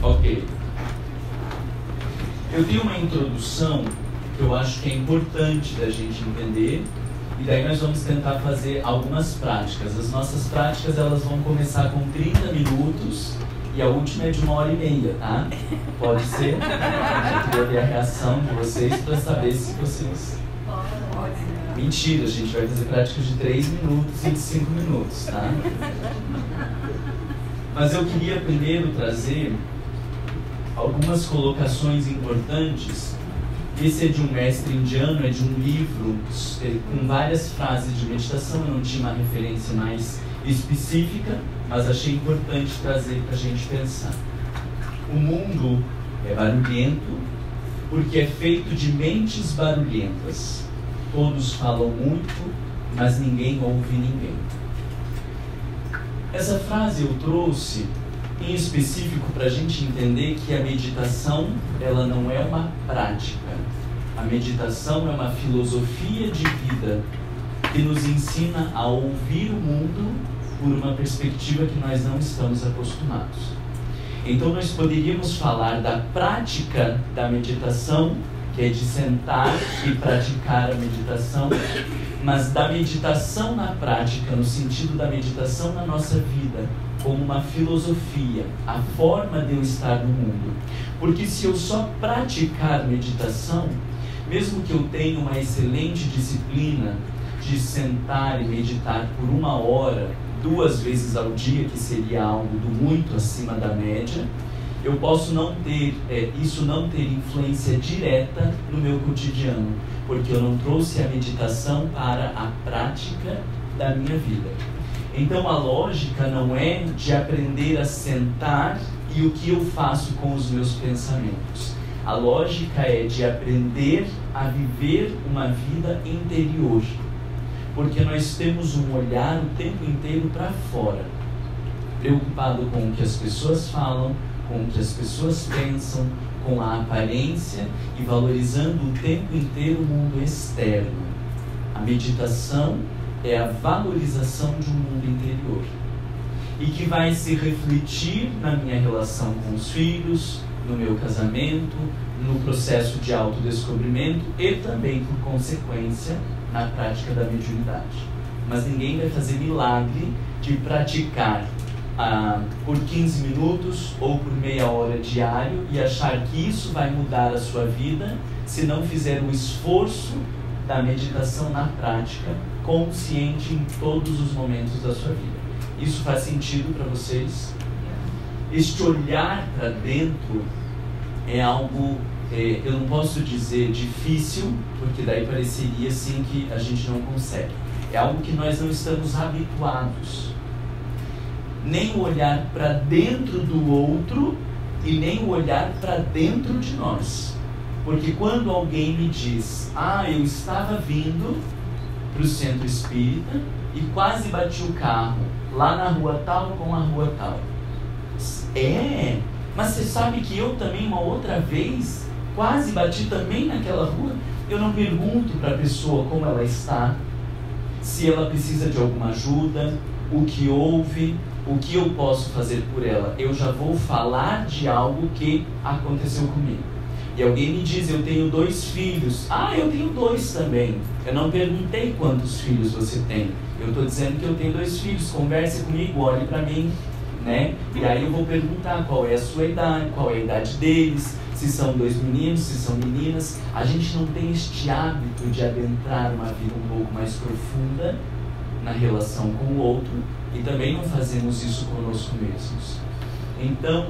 Ok. Eu tenho uma introdução que eu acho que é importante da gente entender, e daí nós vamos tentar fazer algumas práticas. As nossas práticas, elas vão começar com 30 minutos e a última é de 1h30, tá? Pode ser? Eu queria ver a reação de vocês para saber se vocês... Mentira, a gente vai fazer práticas de 3 minutos e de 5 minutos, tá? Mas eu queria primeiro trazer algumas colocações importantes. Esse é de um mestre indiano, é de um livro com várias frases de meditação. Eu não tinha uma referência mais específica, mas achei importante trazer para a gente pensar. O mundo é barulhento porque é feito de mentes barulhentas. Todos falam muito, mas ninguém ouve ninguém. Essa frase eu trouxe em específico para a gente entender que a meditação, ela não é uma prática. A meditação é uma filosofia de vida que nos ensina a ouvir o mundo por uma perspectiva que nós não estamos acostumados. Então nós poderíamos falar da prática da meditação, que é de sentar e praticar a meditação, mas da meditação na prática, no sentido da meditação na nossa vida, como uma filosofia, a forma de eu estar no mundo. Porque se eu só praticar meditação, mesmo que eu tenha uma excelente disciplina de sentar e meditar por 1 hora, 2 vezes ao dia, que seria algo do muito acima da média, eu posso não ter, isso não ter influência direta no meu cotidiano, porque eu não trouxe a meditação para a prática da minha vida. Então a lógica não é de aprender a sentar e o que eu faço com os meus pensamentos. A lógica é de aprender a viver uma vida interior, porque nós temos um olhar o tempo inteiro para fora, preocupado com o que as pessoas falam, com o que as pessoas pensam, com a aparência e valorizando o tempo inteiro o mundo externo. A meditação é a valorização de um mundo interior e que vai se refletir na minha relação com os filhos, no meu casamento, no processo de autodescobrimento e também, por consequência, na prática da mediunidade. Mas ninguém vai fazer milagre de praticar por 15 minutos ou por meia hora diário e achar que isso vai mudar a sua vida se não fizer o esforço da meditação na prática, consciente em todos os momentos da sua vida. Isso faz sentido para vocês? Este olhar para dentro é algo, eu não posso dizer difícil, porque daí pareceria assim que a gente não consegue. É algo que nós não estamos habituados. Nem o olhar para dentro do outro e nem o olhar para dentro de nós. Porque quando alguém me diz, eu estava vindo para o centro espírita e quase bati o carro lá na rua tal com a rua tal. Mas você sabe que eu também uma outra vez quase bati também naquela rua? Eu não pergunto para a pessoa como ela está, se ela precisa de alguma ajuda, o que houve, o que eu posso fazer por ela. Eu já vou falar de algo que aconteceu comigo. E alguém me diz, eu tenho 2 filhos. Eu tenho 2 também. Eu não perguntei quantos filhos você tem. Eu estou dizendo que eu tenho 2 filhos. Converse comigo, olhe para mim, né? E aí eu vou perguntar qual é a sua idade, qual é a idade deles, se são 2 meninos, se são meninas. A gente não tem este hábito de adentrar uma vida um pouco mais profunda na relação com o outro, e também não fazemos isso conosco mesmos. Então,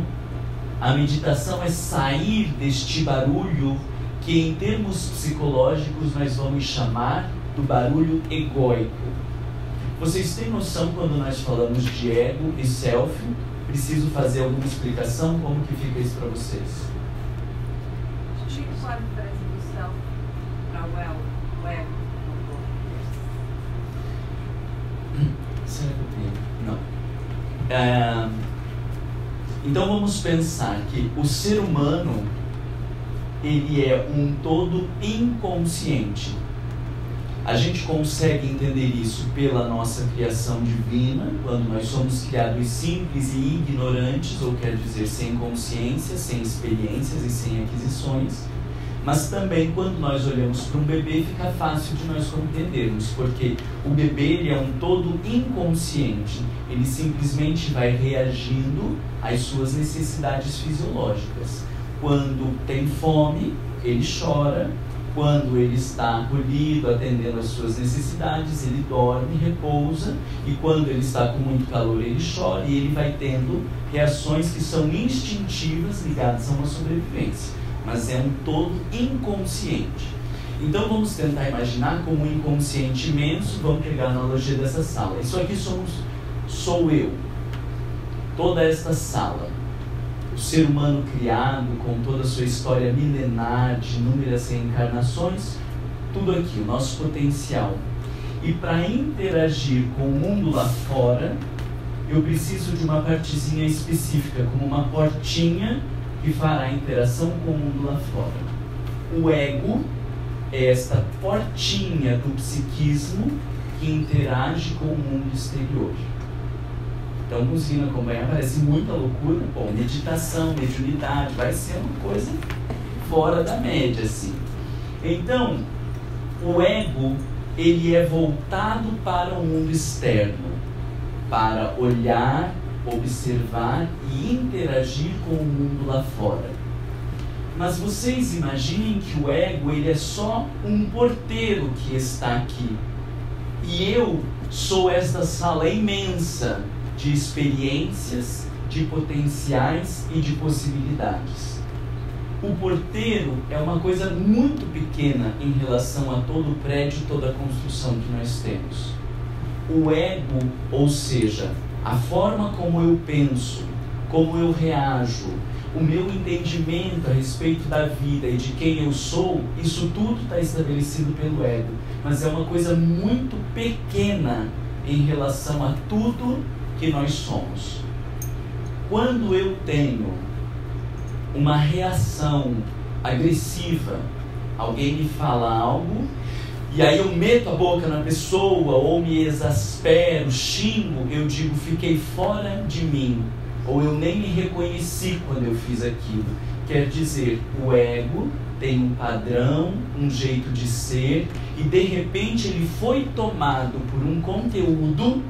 a meditação é sair deste barulho que, em termos psicológicos, nós vamos chamar do barulho egóico. Vocês têm noção, quando nós falamos de ego e self, preciso fazer alguma explicação? Como que fica isso para vocês? Qual a diferença do self para o ego? Será que eu tenho? Não. Então vamos pensar que o ser humano, ele é um todo inconsciente. A gente consegue entender isso pela nossa criação divina, quando nós somos criados simples e ignorantes, ou quer dizer, sem consciência, sem experiências e sem aquisições. Mas também quando nós olhamos para um bebê, fica fácil de nós compreendermos, porque o bebê ele é um todo inconsciente, ele simplesmente vai reagindo às suas necessidades fisiológicas. Quando tem fome, ele chora. Quando ele está acolhido, atendendo às suas necessidades, ele dorme, repousa, e quando ele está com muito calor, ele chora, e ele vai tendo reações que são instintivas ligadas a uma sobrevivência, mas é um todo inconsciente. Então vamos tentar imaginar como um inconsciente imenso. Vamos pegar a analogia dessa sala. Isso aqui sou eu, toda esta sala. O ser humano criado com toda a sua história milenar de inúmeras reencarnações, tudo aqui, o nosso potencial. E para interagir com o mundo lá fora, eu preciso de uma partezinha específica, como uma portinha que fará a interação com o mundo lá fora. O ego é esta portinha do psiquismo que interage com o mundo exterior. Então, conseguindo acompanhar, parece muita loucura. Bom, meditação, mediunidade, vai ser uma coisa fora da média, assim. Então, o ego, ele é voltado para o mundo externo, para olhar, observar e interagir com o mundo lá fora. Mas vocês imaginem que o ego, ele é só um porteiro que está aqui. E eu sou esta sala imensa de experiências, de potenciais e de possibilidades. O porteiro é uma coisa muito pequena em relação a todo o prédio, toda a construção que nós temos. O ego, ou seja, a forma como eu penso, como eu reajo, o meu entendimento a respeito da vida e de quem eu sou, isso tudo está estabelecido pelo ego. Mas é uma coisa muito pequena em relação a tudo que nós somos. Quando eu tenho uma reação agressiva, alguém me fala algo, e aí eu meto a boca na pessoa, ou me exaspero, xingo, eu digo, fiquei fora de mim, ou eu nem me reconheci quando eu fiz aquilo. Quer dizer, o ego tem um padrão, um jeito de ser, e de repente ele foi tomado por um conteúdo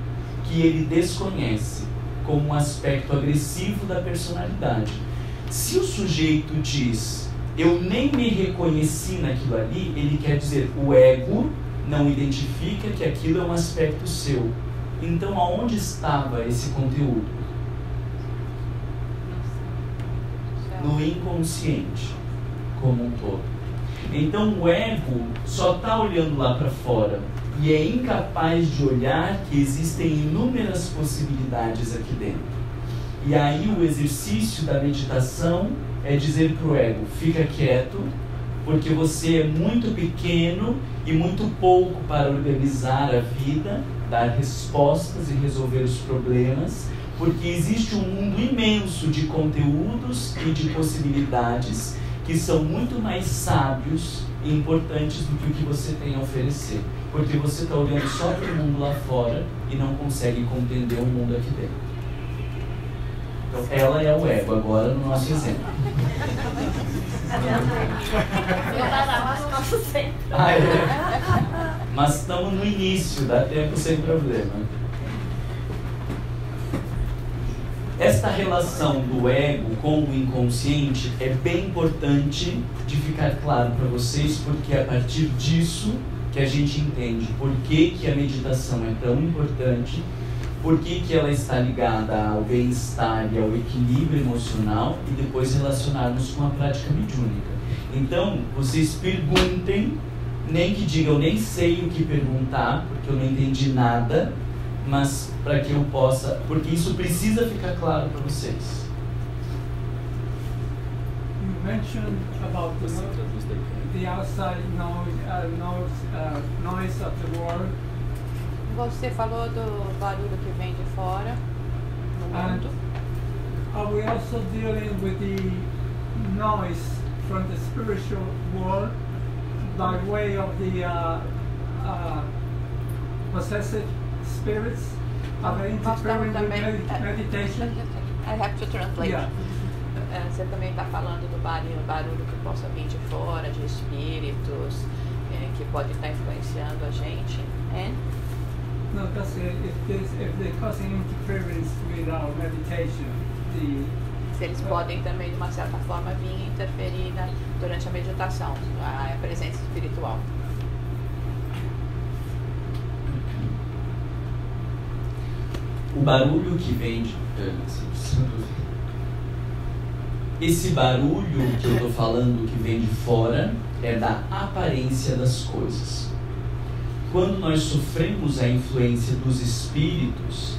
que ele desconhece, como um aspecto agressivo da personalidade. Se o sujeito diz, eu nem me reconheci naquilo ali, ele quer dizer, o ego não identifica que aquilo é um aspecto seu. Então, aonde estava esse conteúdo? No inconsciente, como um todo. Então, o ego só está olhando lá para fora e é incapaz de olhar que existem inúmeras possibilidades aqui dentro. E aí o exercício da meditação é dizer para o ego, fica quieto, porque você é muito pequeno e muito pouco para organizar a vida, dar respostas e resolver os problemas, porque existe um mundo imenso de conteúdos e de possibilidades que são muito mais sábios e importantes do que o que você tem a oferecer. Porque você está olhando só para o mundo lá fora e não consegue compreender o mundo aqui dentro. Então, ela é o ego, agora no nosso exemplo. Mas estamos no início, dá tempo sem problema. Esta relação do ego com o inconsciente é bem importante de ficar claro para vocês, porque é a partir disso que a gente entende por que a meditação é tão importante, por que ela está ligada ao bem-estar e ao equilíbrio emocional, e depois relacionarmos com a prática mediúnica. Então, vocês perguntem, nem que digam, eu nem sei o que perguntar, porque eu não entendi nada, mas para que eu possa, porque isso precisa ficar claro para vocês. You mentioned about the outside noise of the world. Você falou do barulho que vem de fora no mundo. Are we also dealing with the noise from the spiritual world by way of the possessive spirits are interfering with meditation. I have to translate. Yeah. Você também está falando do barulho que possa vir de fora, de espíritos, que pode estar influenciando a gente. No, that's it. If they're causing interference with our meditation, se eles podem também, de uma certa forma, vir interferir durante a meditação, a presença espiritual. O barulho que vem de... Esse barulho que eu estou falando que vem de fora é da aparência das coisas. Quando nós sofremos a influência dos espíritos,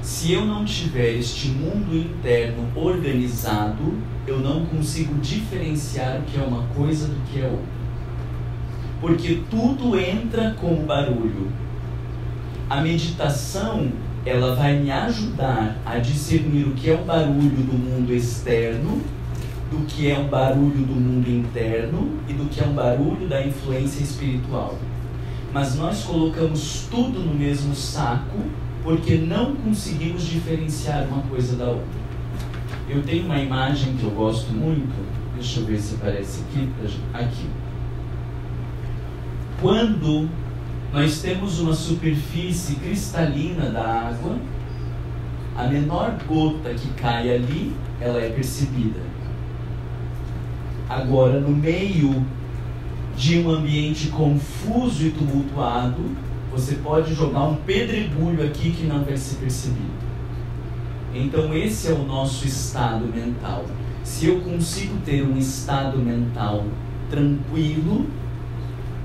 se eu não tiver este mundo interno organizado, eu não consigo diferenciar o que é uma coisa do que é outra. Porque tudo entra como barulho. A meditação, ela vai me ajudar a discernir o que é um barulho do mundo externo, do que é um barulho do mundo interno e do que é um barulho da influência espiritual. Mas nós colocamos tudo no mesmo saco porque não conseguimos diferenciar uma coisa da outra. Eu tenho uma imagem que eu gosto muito, deixa eu ver se aparece aqui. Quando nós temos uma superfície cristalina da água, a menor gota que cai ali, ela é percebida. Agora, no meio de um ambiente confuso e tumultuado, você pode jogar um pedregulho aqui que não vai ser percebido. Então esse é o nosso estado mental. Se eu consigo ter um estado mental tranquilo,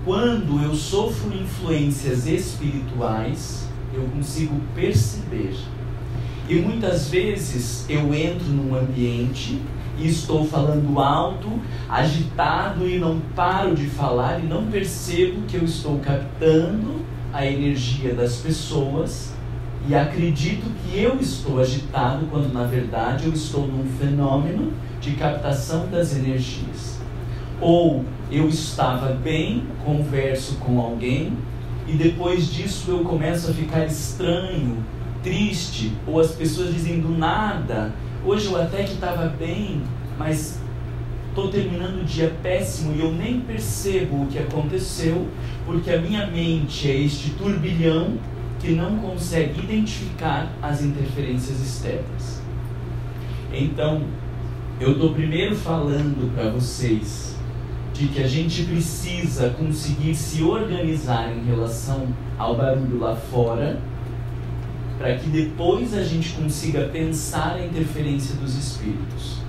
quando eu sofro influências espirituais, eu consigo perceber. E muitas vezes eu entro num ambiente e estou falando alto, agitado e não paro de falar e não percebo que eu estou captando a energia das pessoas e acredito que eu estou agitado quando na verdade eu estou num fenômeno de captação das energias. Ou eu estava bem, converso com alguém e depois disso eu começo a ficar estranho, triste, ou as pessoas dizem do nada, hoje eu até que estava bem, mas estou terminando o dia péssimo e eu nem percebo o que aconteceu, porque a minha mente é este turbilhão que não consegue identificar as interferências externas. Então, eu estou primeiro falando para vocês de que a gente precisa conseguir se organizar em relação ao barulho lá fora, para que depois a gente consiga pensar a interferência dos espíritos.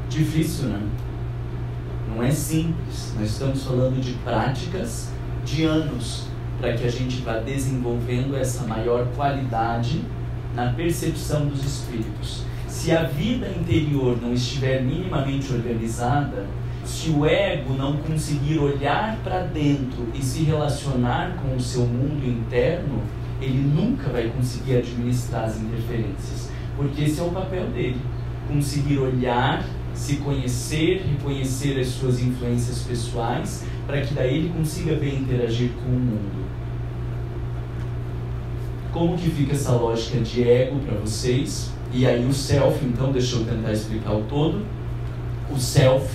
Difícil, né? Não é simples. Nós estamos falando de práticas de anos para que a gente vá desenvolvendo essa maior qualidade na percepção dos espíritos. Se a vida interior não estiver minimamente organizada, se o ego não conseguir olhar para dentro e se relacionar com o seu mundo interno, ele nunca vai conseguir administrar as interferências, porque esse é o papel dele, conseguir olhar, se conhecer, reconhecer as suas influências pessoais, para que daí ele consiga bem interagir com o mundo. Como que fica essa lógica de ego para vocês? E aí o self, então, deixa eu tentar explicar o todo. O self,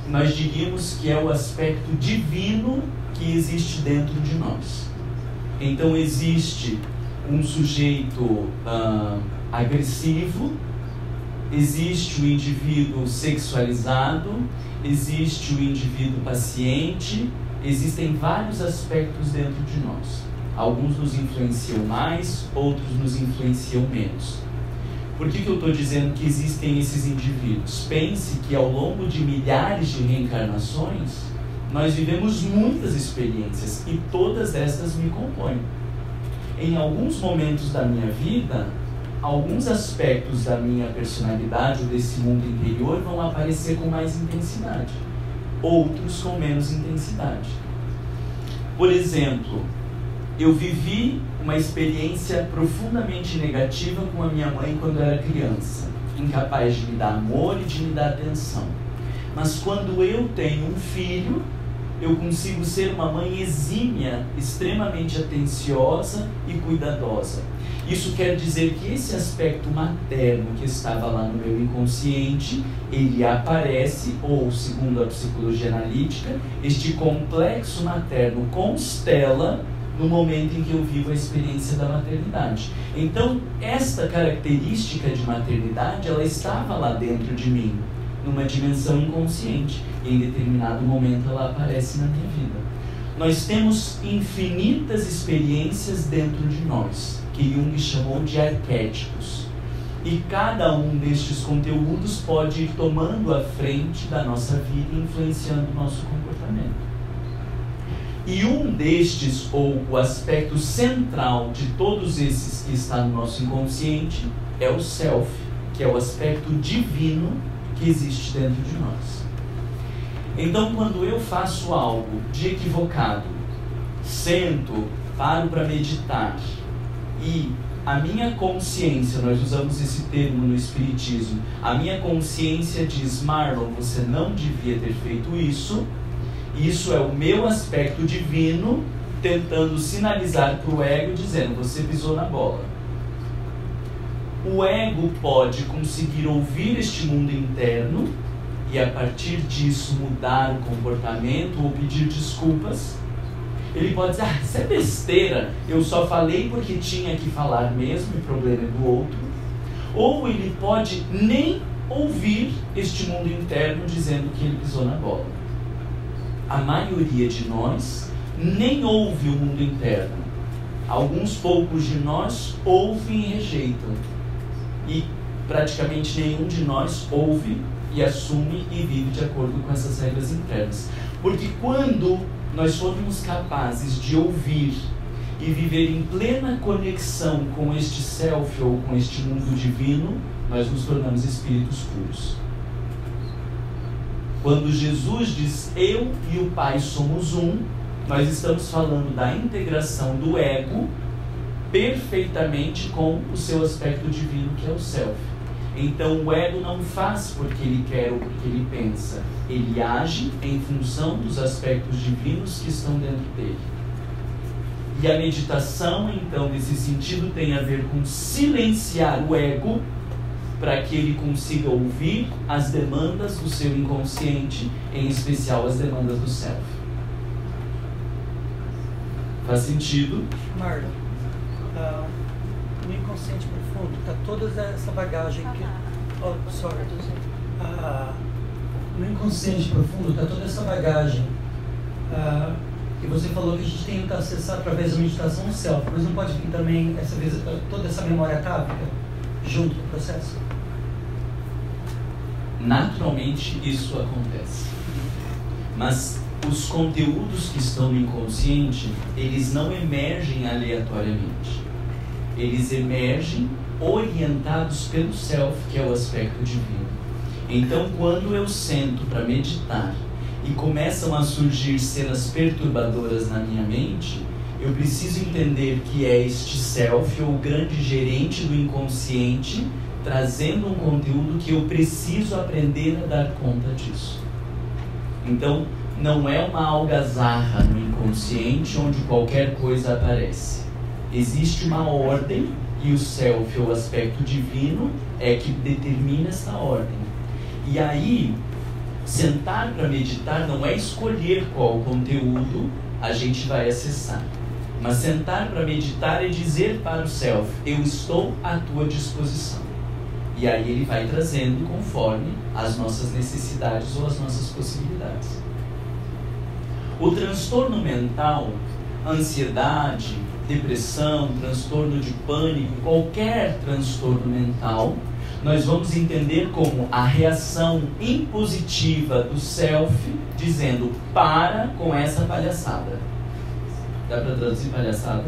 nós diríamos que é o aspecto divino que existe dentro de nós. Então existe um sujeito agressivo, existe o indivíduo sexualizado, existe o indivíduo paciente, existem vários aspectos dentro de nós. Alguns nos influenciam mais, outros nos influenciam menos. Por que eu estou dizendo que existem esses indivíduos? Pense que ao longo de milhares de reencarnações, nós vivemos muitas experiências e todas estas me compõem. Em alguns momentos da minha vida, alguns aspectos da minha personalidade ou desse mundo interior vão aparecer com mais intensidade, outros com menos intensidade. Por exemplo, eu vivi uma experiência profundamente negativa com a minha mãe quando eu era criança, incapaz de me dar amor e de me dar atenção. Mas quando eu tenho um filho, eu consigo ser uma mãe exímia, extremamente atenciosa e cuidadosa. Isso quer dizer que esse aspecto materno que estava lá no meu inconsciente, ele aparece, ou segundo a psicologia analítica, este complexo materno constela no momento em que eu vivo a experiência da maternidade. Então, esta característica de maternidade, ela estava lá dentro de mim, numa dimensão inconsciente, e em determinado momento ela aparece na minha vida. Nós temos infinitas experiências dentro de nós, que Jung chamou de arquétipos. E cada um destes conteúdos pode ir tomando a frente da nossa vida e influenciando o nosso comportamento. E um destes, ou o aspecto central de todos esses que está no nosso inconsciente, é o self, que é o aspecto divino que existe dentro de nós. Então, quando eu faço algo de equivocado, sento, paro para meditar, e a minha consciência, nós usamos esse termo no Espiritismo, a minha consciência diz: Marlon, você não devia ter feito isso. Isso é o meu aspecto divino tentando sinalizar para o ego, dizendo: você pisou na bola. O ego pode conseguir ouvir este mundo interno e a partir disso mudar o comportamento ou pedir desculpas. Ele pode dizer: isso é besteira, eu só falei porque tinha que falar mesmo, o problema é do outro. Ou ele pode nem ouvir este mundo interno dizendo que ele pisou na bola. A maioria de nós nem ouve o mundo interno. Alguns poucos de nós ouvem e rejeitam. E praticamente nenhum de nós ouve e assume e vive de acordo com essas regras internas. Porque quando nós formos capazes de ouvir e viver em plena conexão com este self ou com este mundo divino, nós nos tornamos espíritos puros. Quando Jesus diz: eu e o Pai somos um, nós estamos falando da integração do ego perfeitamente com o seu aspecto divino, que é o self. Então o ego não faz porque ele quer ou porque ele pensa, ele age em função dos aspectos divinos que estão dentro dele. E a meditação, então, nesse sentido, tem a ver com silenciar o ego para que ele consiga ouvir as demandas do seu inconsciente, em especial as demandas do self. Faz sentido? Marlon, no inconsciente profundo está toda essa bagagem que... no inconsciente profundo está toda essa bagagem que você falou que a gente tem que acessar através da meditação no self, mas não pode vir também toda essa memória atávica junto do processo? Naturalmente isso acontece. Mas os conteúdos que estão no inconsciente, eles não emergem aleatoriamente. Eles emergem orientados pelo self, que é o aspecto divino. Então, quando eu sento para meditar e começam a surgir cenas perturbadoras na minha mente, eu preciso entender que é este self, ou o grande gerente do inconsciente, trazendo um conteúdo que eu preciso aprender a dar conta disso. Então, não é uma algazarra no inconsciente onde qualquer coisa aparece. Existe uma ordem e o self, ou o aspecto divino, é que determina essa ordem. E aí, sentar para meditar não é escolher qual conteúdo a gente vai acessar. Mas sentar para meditar é dizer para o self: eu estou à tua disposição. E aí ele vai trazendo conforme as nossas necessidades ou as nossas possibilidades. O transtorno mental, ansiedade, depressão, transtorno de pânico, qualquer transtorno mental, nós vamos entender como a reação impositiva do self dizendo: para com essa palhaçada. Dá para traduzir palhaçada?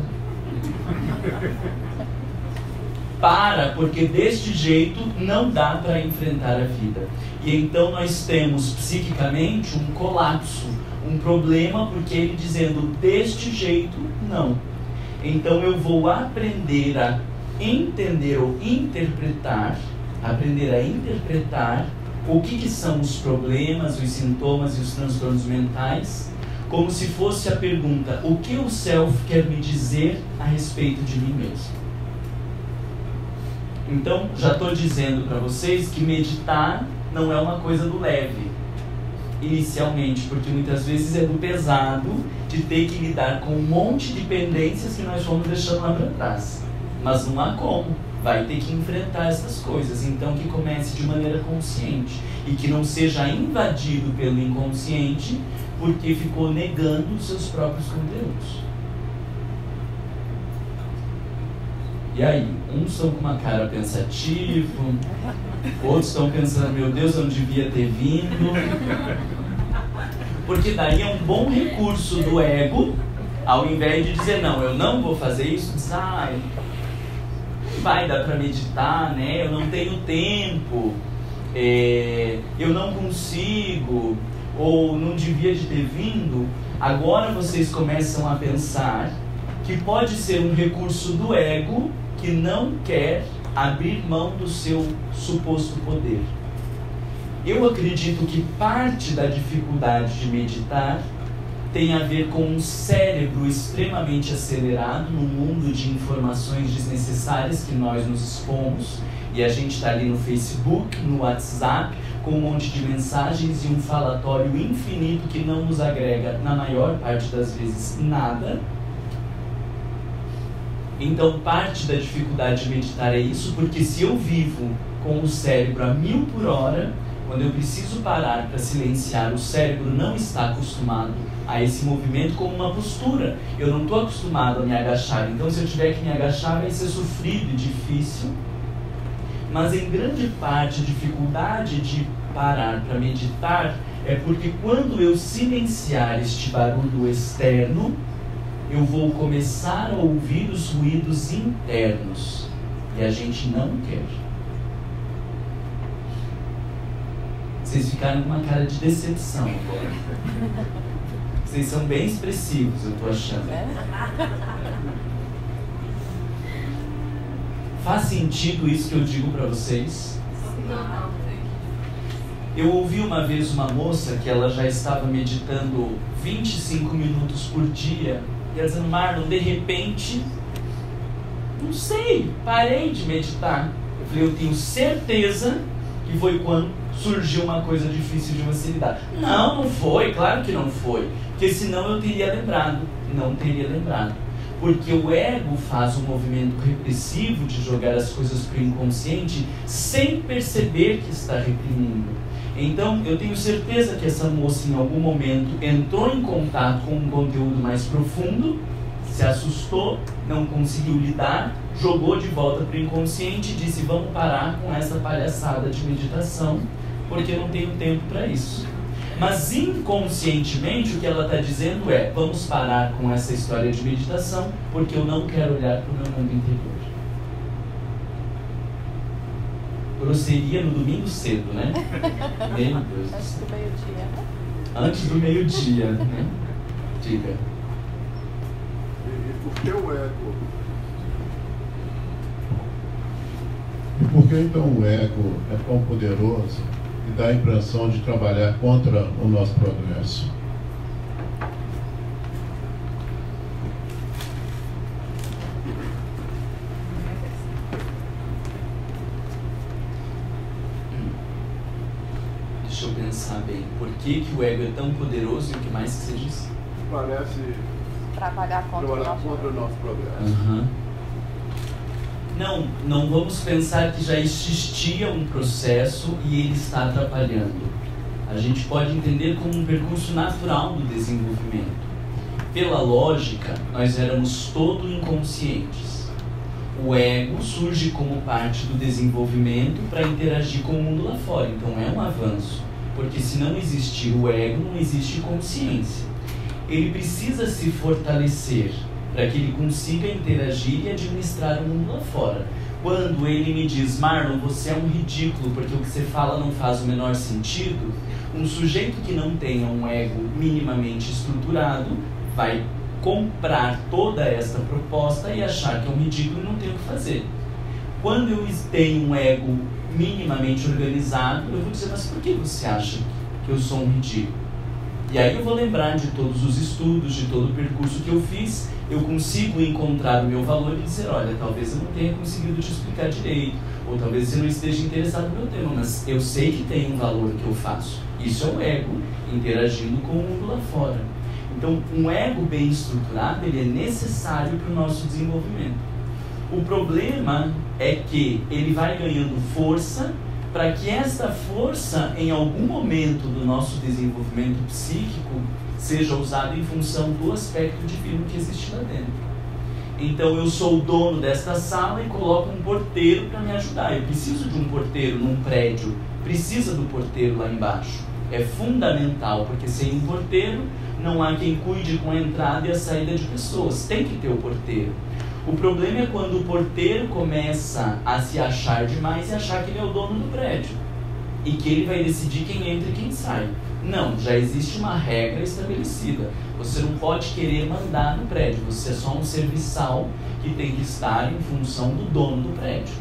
Para, porque deste jeito não dá para enfrentar a vida. E então nós temos psiquicamente um colapso, um problema, porque ele dizendo: deste jeito não. Então eu vou aprender a entender ou interpretar, aprender a interpretar o que são os problemas, os sintomas e os transtornos mentais como se fosse a pergunta: o que o self quer me dizer a respeito de mim mesmo? Então, já estou dizendo para vocês que meditar não é uma coisa do leve, inicialmente, porque muitas vezes é do pesado de ter que lidar com um monte de pendências que nós fomos deixando lá para trás. Mas não há como, vai ter que enfrentar essas coisas. Então, que comece de maneira consciente e que não seja invadido pelo inconsciente porque ficou negando os seus próprios conteúdos. E aí, uns estão com uma cara pensativa, outros estão pensando: meu Deus, eu não devia ter vindo. Porque daí é um bom recurso do ego, ao invés de dizer: não, eu não vou fazer isso, diz: ah, não vai dar para meditar, né? Eu não tenho tempo, eu não consigo, ou não devia de ter vindo. Agora vocês começam a pensar que pode ser um recurso do ego que não quer abrir mão do seu suposto poder. Eu acredito que parte da dificuldade de meditar tem a ver com um cérebro extremamente acelerado num mundo de informações desnecessárias que nós nos expomos, e a gente está ali no Facebook, no WhatsApp, com um monte de mensagens e um falatório infinito que não nos agrega, na maior parte das vezes, nada. Então, parte da dificuldade de meditar é isso, porque se eu vivo com o cérebro a 1000 por hora, quando eu preciso parar para silenciar, o cérebro não está acostumado a esse movimento como uma postura. Eu não estou acostumado a me agachar, então se eu tiver que me agachar vai ser sofrido e difícil. Mas em grande parte a dificuldade de parar para meditar é porque quando eu silenciar este barulho externo, eu vou começar a ouvir os ruídos internos, e a gente não quer. Vocês ficaram com uma cara de decepção agora. Vocês são bem expressivos, eu estou achando. Faz sentido isso que eu digo para vocês? Eu ouvi uma vez uma moça que ela já estava meditando 25 minutos por dia, e ela dizendo: Marlon, de repente, não sei, parei de meditar. Eu falei: eu tenho certeza que foi quando surgiu uma coisa difícil de você lidar. Não foi, claro que não foi, porque senão eu teria lembrado. Não teria lembrado, porque o ego faz um movimento repressivo de jogar as coisas para o inconsciente sem perceber que está reprimindo. Então, eu tenho certeza que essa moça, em algum momento, entrou em contato com um conteúdo mais profundo, se assustou, não conseguiu lidar, jogou de volta para o inconsciente e disse: vamos parar com essa palhaçada de meditação, porque eu não tenho tempo para isso. Mas inconscientemente o que ela está dizendo é: vamos parar com essa história de meditação, porque eu não quero olhar para o meu mundo interior. Grosseria no domingo cedo, né? Meu Deus. Antes do meio-dia, né? Antes do meio-dia, né? Diga. E por que o ego? E por que então o ego é tão poderoso e dá a impressão de trabalhar contra o nosso progresso? Deixa eu pensar bem. Por que o ego é tão poderoso e o que mais que você disse? Parece Trabalhar contra o nosso progresso. Uhum. Não vamos pensar que já existia um processo e ele está atrapalhando. A gente pode entender como um percurso natural do desenvolvimento. Pela lógica, nós éramos todos inconscientes. O ego surge como parte do desenvolvimento para interagir com o mundo lá fora. Então é um avanço, porque se não existir o ego, não existe consciência. Ele precisa se fortalecer para que ele consiga interagir e administrar o mundo lá fora. Quando ele me diz: Marlon, você é um ridículo porque o que você fala não faz o menor sentido, um sujeito que não tenha um ego minimamente estruturado vai comprar toda esta proposta e achar que é um ridículo e não tem o que fazer. Quando eu tenho um ego minimamente organizado, eu vou dizer: mas por que você acha que eu sou um ridículo? E aí eu vou lembrar de todos os estudos, de todo o percurso que eu fiz, eu consigo encontrar o meu valor e dizer, olha, talvez eu não tenha conseguido te explicar direito, ou talvez você não esteja interessado no meu tema, mas eu sei que tem um valor que eu faço. Isso é o ego interagindo com o mundo lá fora. Então, um ego bem estruturado, ele é necessário para o nosso desenvolvimento. O problema é que ele vai ganhando força para que esta força, em algum momento do nosso desenvolvimento psíquico, seja usada em função do aspecto divino que existe lá dentro. Então, eu sou o dono desta sala e coloco um porteiro para me ajudar. Eu preciso de um porteiro num prédio, precisa do porteiro lá embaixo. É fundamental, porque sem um porteiro, não há quem cuide com a entrada e a saída de pessoas. Tem que ter o porteiro. O problema é quando o porteiro começa a se achar demais e achar que ele é o dono do prédio e que ele vai decidir quem entra e quem sai. Não, já existe uma regra estabelecida. Você não pode querer mandar no prédio. Você é só um serviçal que tem que estar em função do dono do prédio.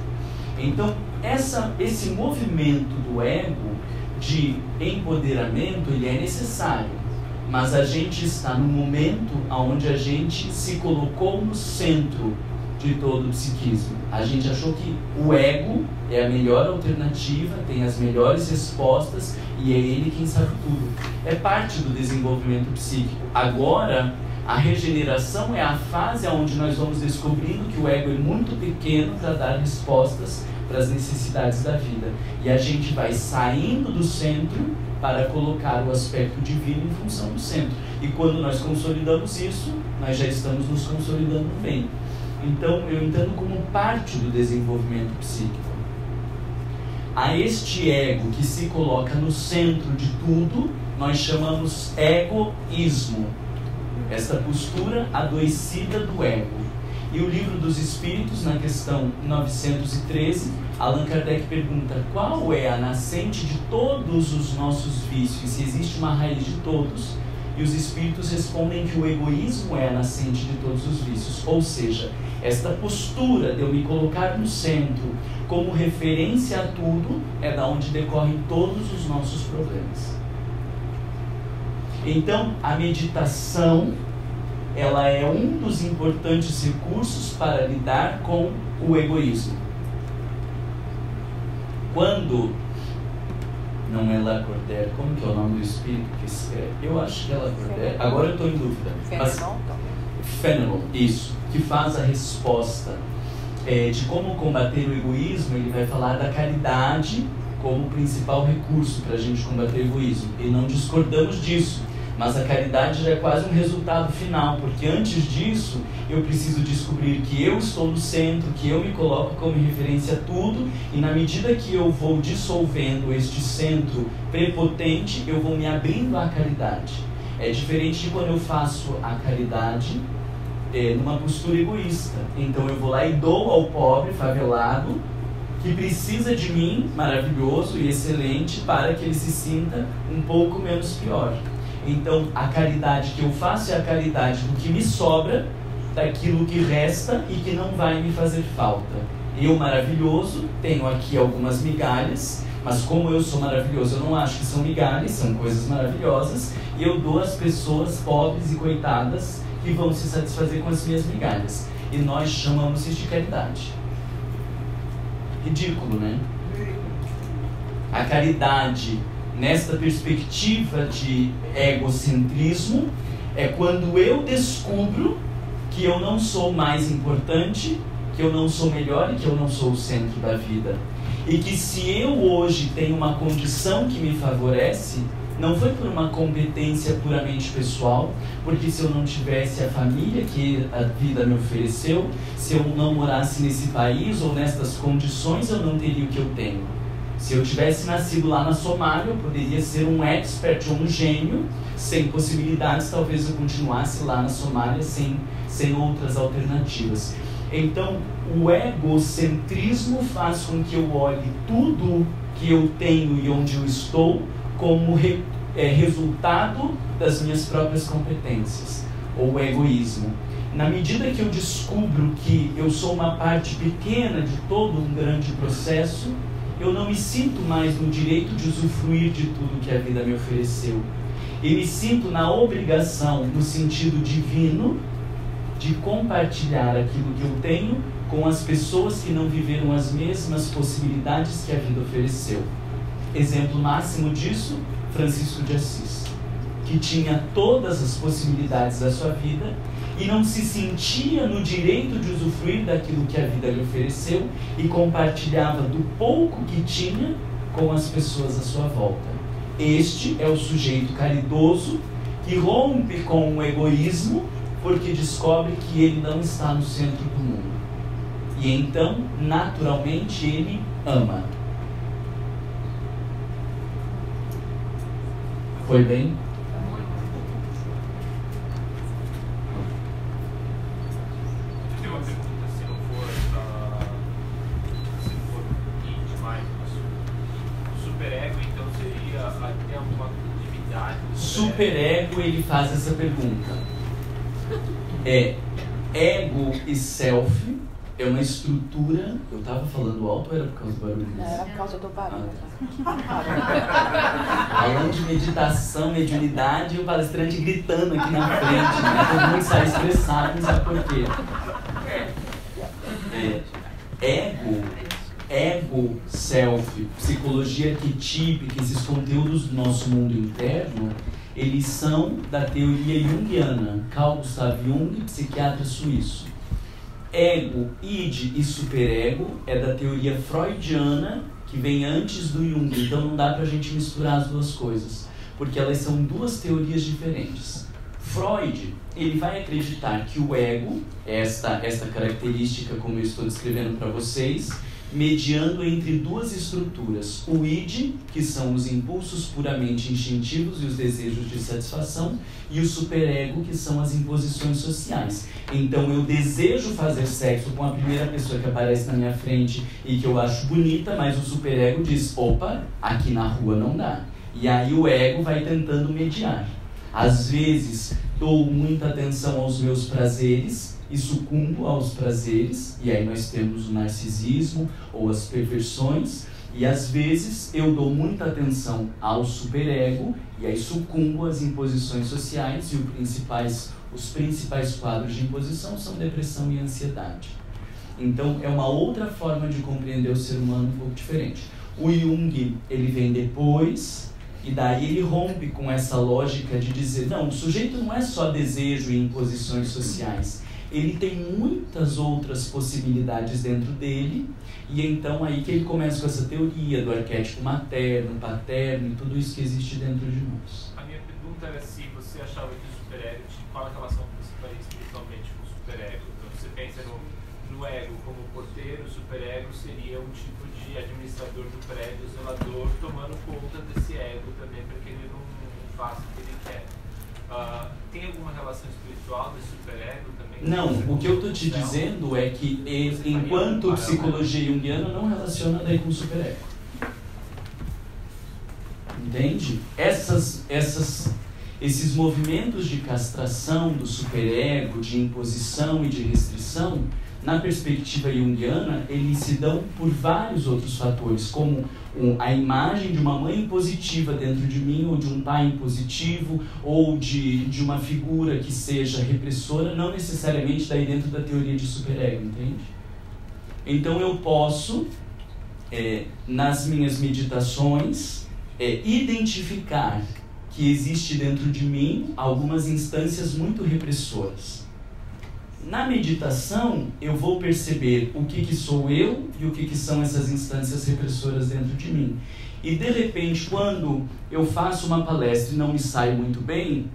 Então, esse movimento do ego de empoderamento, ele é necessário. Mas a gente está no momento onde a gente se colocou no centro de todo o psiquismo. A gente achou que o ego é a melhor alternativa, tem as melhores respostas e é ele quem sabe tudo. É parte do desenvolvimento psíquico. Agora, a regeneração é a fase onde nós vamos descobrindo que o ego é muito pequeno para dar respostas para as necessidades da vida. E a gente vai saindo do centro para colocar o aspecto divino em função do centro. E quando nós consolidamos isso, nós já estamos nos consolidando bem. Então, eu entendo como parte do desenvolvimento psíquico. A este ego que se coloca no centro de tudo, nós chamamos egoísmo. Esta postura adoecida do ego. E o Livro dos Espíritos, na questão 913, Allan Kardec pergunta qual é a nascente de todos os nossos vícios, se existe uma raiz de todos. E os Espíritos respondem que o egoísmo é a nascente de todos os vícios. Ou seja, esta postura de eu me colocar no centro como referência a tudo é da onde decorrem todos os nossos problemas. Então, a meditação, ela é um dos importantes recursos para lidar com o egoísmo. Quando não é Lacordaire, como que é o nome do espírito que escreve? Eu acho que é Lacordaire, agora eu estou em dúvida. Fénelon, isso, que faz a resposta de como combater o egoísmo. Ele vai falar da caridade como principal recurso para a gente combater o egoísmo. E não discordamos disso. Mas a caridade já é quase um resultado final, porque antes disso eu preciso descobrir que eu estou no centro, que eu me coloco como referência a tudo, e na medida que eu vou dissolvendo este centro prepotente, eu vou me abrindo à caridade. É diferente de quando eu faço a caridade numa postura egoísta. Então eu vou lá e dou ao pobre, favelado, que precisa de mim, maravilhoso e excelente, para que ele se sinta um pouco menos pior. Então, a caridade que eu faço é a caridade do que me sobra, daquilo que resta e que não vai me fazer falta. Eu, maravilhoso, tenho aqui algumas migalhas, mas como eu sou maravilhoso, eu não acho que são migalhas, são coisas maravilhosas, e eu dou às pessoas pobres e coitadas que vão se satisfazer com as minhas migalhas. E nós chamamos isso de caridade. Ridículo, né? A caridade, nesta perspectiva de egocentrismo, é quando eu descubro que eu não sou mais importante, que eu não sou melhor e que eu não sou o centro da vida. E que se eu hoje tenho uma condição que me favorece, não foi por uma competência puramente pessoal, porque se eu não tivesse a família que a vida me ofereceu, se eu não morasse nesse país ou nestas condições, eu não teria o que eu tenho. Se eu tivesse nascido lá na Somália, eu poderia ser um expert ou um gênio, sem possibilidades, talvez eu continuasse lá na Somália sem outras alternativas. Então, o egocentrismo faz com que eu olhe tudo que eu tenho e onde eu estou como resultado das minhas próprias competências, ou egoísmo. Na medida que eu descubro que eu sou uma parte pequena de todo um grande processo, eu não me sinto mais no direito de usufruir de tudo que a vida me ofereceu. Eu me sinto na obrigação, no sentido divino, de compartilhar aquilo que eu tenho com as pessoas que não viveram as mesmas possibilidades que a vida ofereceu. Exemplo máximo disso, Francisco de Assis, que tinha todas as possibilidades da sua vida e não se sentia no direito de usufruir daquilo que a vida lhe ofereceu e compartilhava do pouco que tinha com as pessoas à sua volta. Este é o sujeito caridoso que rompe com o egoísmo porque descobre que ele não está no centro do mundo. E então, naturalmente, ele ama. Foi bem? Tem uma pergunta, se não for demais, o superego, então, seria ter alguma atividade? Superego, ele faz essa pergunta. Ego e self é uma estrutura. Eu estava falando alto ou era por causa do barulho? Não, era por causa do barulho. Falando de meditação, mediunidade, e o palestrante gritando aqui na frente, né? Todo mundo sai estressado, não sabe por quê. Ego, self, psicologia arquetípica, esses conteúdos do nosso mundo interno, eles são da teoria junguiana. Carl Gustav Jung, psiquiatra suíço. Ego, id e superego é da teoria freudiana, que vem antes do Jung. Então não dá pra gente misturar as duas coisas, porque elas são duas teorias diferentes. Freud, ele vai acreditar que o ego, esta característica como eu estou descrevendo para vocês, mediando entre duas estruturas, o id, que são os impulsos puramente instintivos e os desejos de satisfação, e o superego, que são as imposições sociais. Então eu desejo fazer sexo com a primeira pessoa que aparece na minha frente e que eu acho bonita, mas o superego diz, opa, aqui na rua não dá. E aí o ego vai tentando mediar. Às vezes dou muita atenção aos meus prazeres e sucumbo aos prazeres, e aí nós temos o narcisismo ou as perversões, e às vezes eu dou muita atenção ao superego e aí sucumbo às imposições sociais, e os principais quadros de imposição são depressão e ansiedade. Então é uma outra forma de compreender o ser humano um pouco diferente. O Jung, ele vem depois, e daí ele rompe com essa lógica de dizer, não, o sujeito não é só desejo e imposições sociais, ele tem muitas outras possibilidades dentro dele, e então aí que ele começa com essa teoria do arquétipo materno, paterno e tudo isso que existe dentro de nós. A minha pergunta era se você achava que o superego, qual a relação que você faria espiritualmente com o superego? Então você pensa no ego como porteiro, o superego seria um tipo de administrador do prédio, zelador, tomando conta desse ego também, para que ele não faça o que ele quer. Tem alguma relação espiritual desse superego também? Não, o que eu estou te dizendo é que enquanto psicologia junguiana não relaciona daí com o superego. Entende? Esses movimentos de castração do superego, de imposição e de restrição, na perspectiva junguiana, eles se dão por vários outros fatores, como a imagem de uma mãe impositiva dentro de mim, ou de um pai impositivo, ou de uma figura que seja repressora, não necessariamente daí dentro da teoria de superego, entende? Então eu posso, nas minhas meditações, identificar que existe dentro de mim algumas instâncias muito repressoras. Na meditação, eu vou perceber o que sou eu e o que são essas instâncias repressoras dentro de mim. E, de repente, quando eu faço uma palestra e não me sai muito bem,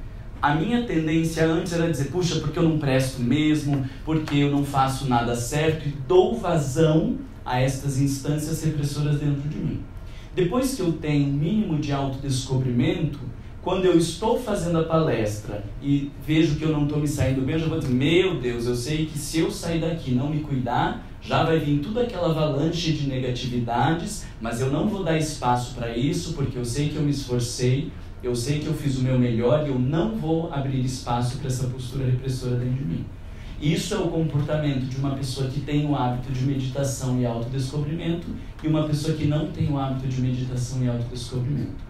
a minha tendência antes era dizer, puxa, porque eu não presto mesmo, porque eu não faço nada certo, e dou vazão a estas instâncias repressoras dentro de mim. Depois que eu tenho um mínimo de autodescobrimento, quando eu estou fazendo a palestra e vejo que eu não estou me saindo bem, eu já vou dizer, meu Deus, eu sei que se eu sair daqui e não me cuidar, já vai vir toda aquela avalanche de negatividades, mas eu não vou dar espaço para isso, porque eu sei que eu me esforcei, eu sei que eu fiz o meu melhor e eu não vou abrir espaço para essa postura repressora dentro de mim. Isso é o comportamento de uma pessoa que tem o hábito de meditação e autodescobrimento e uma pessoa que não tem o hábito de meditação e autodescobrimento.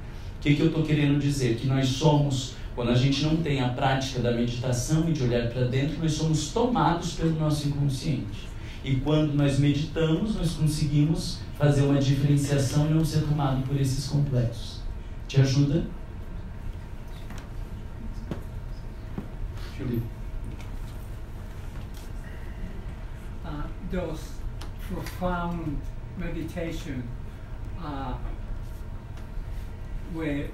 que eu estou querendo dizer? Que nós somos, quando a gente não tem a prática da meditação e de olhar para dentro, nós somos tomados pelo nosso inconsciente. E quando nós meditamos, nós conseguimos fazer uma diferenciação e não ser tomado por esses complexos. Te ajuda? Felipe. Those profound meditation where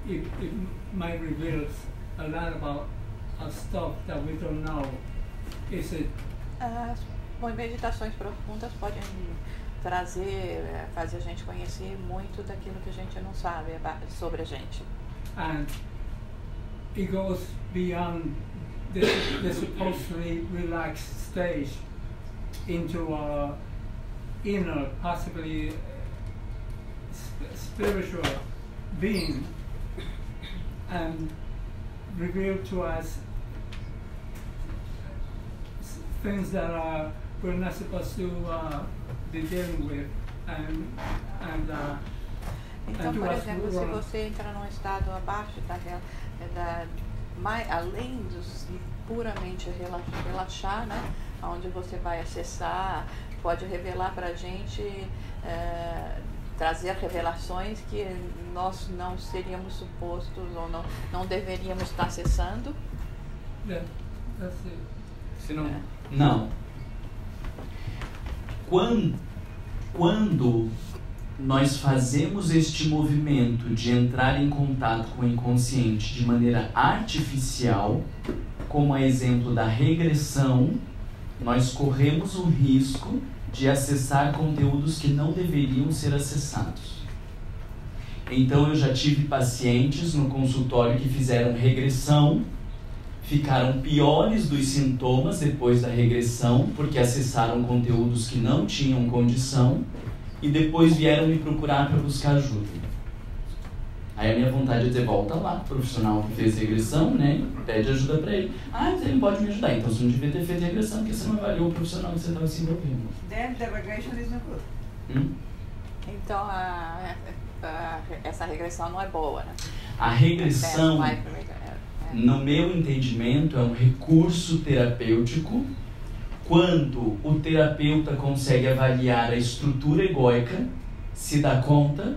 it might reveal a lot about stuff that we don't know. Is it? As meditações profundas podem trazer, fazer a gente conhecer muito daquilo que a gente não sabe sobre a gente. And it goes beyond the supposedly relaxed stage into a inner, possibly spiritual being, and reveal to us things that we're not supposed to be dealing with, então, por exemplo, se você entrar num estado abaixo além dos puramente relaxar, né, onde você vai acessar, pode revelar para a gente, trazer revelações que nós não seríamos supostos ou não deveríamos estar acessando. Yeah, that's it. Se não, não. Quando nós fazemos este movimento de entrar em contato com o inconsciente de maneira artificial, como a exemplo da regressão, nós corremos o risco de acessar conteúdos que não deveriam ser acessados. Então eu já tive pacientes no consultório que fizeram regressão, ficaram piores dos sintomas depois da regressão, porque acessaram conteúdos que não tinham condição, e depois vieram me procurar para buscar ajuda. Aí a minha vontade é dizer, volta lá, o profissional que fez regressão, né, pede ajuda para ele. Ah, mas ele pode me ajudar. Então você não devia ter feito regressão, porque você não avaliou o profissional que você estava se envolvendo. Then the regression is no good. Então essa regressão não é boa, né? A regressão, no meu entendimento, é um recurso terapêutico quando o terapeuta consegue avaliar a estrutura egóica, se dá conta,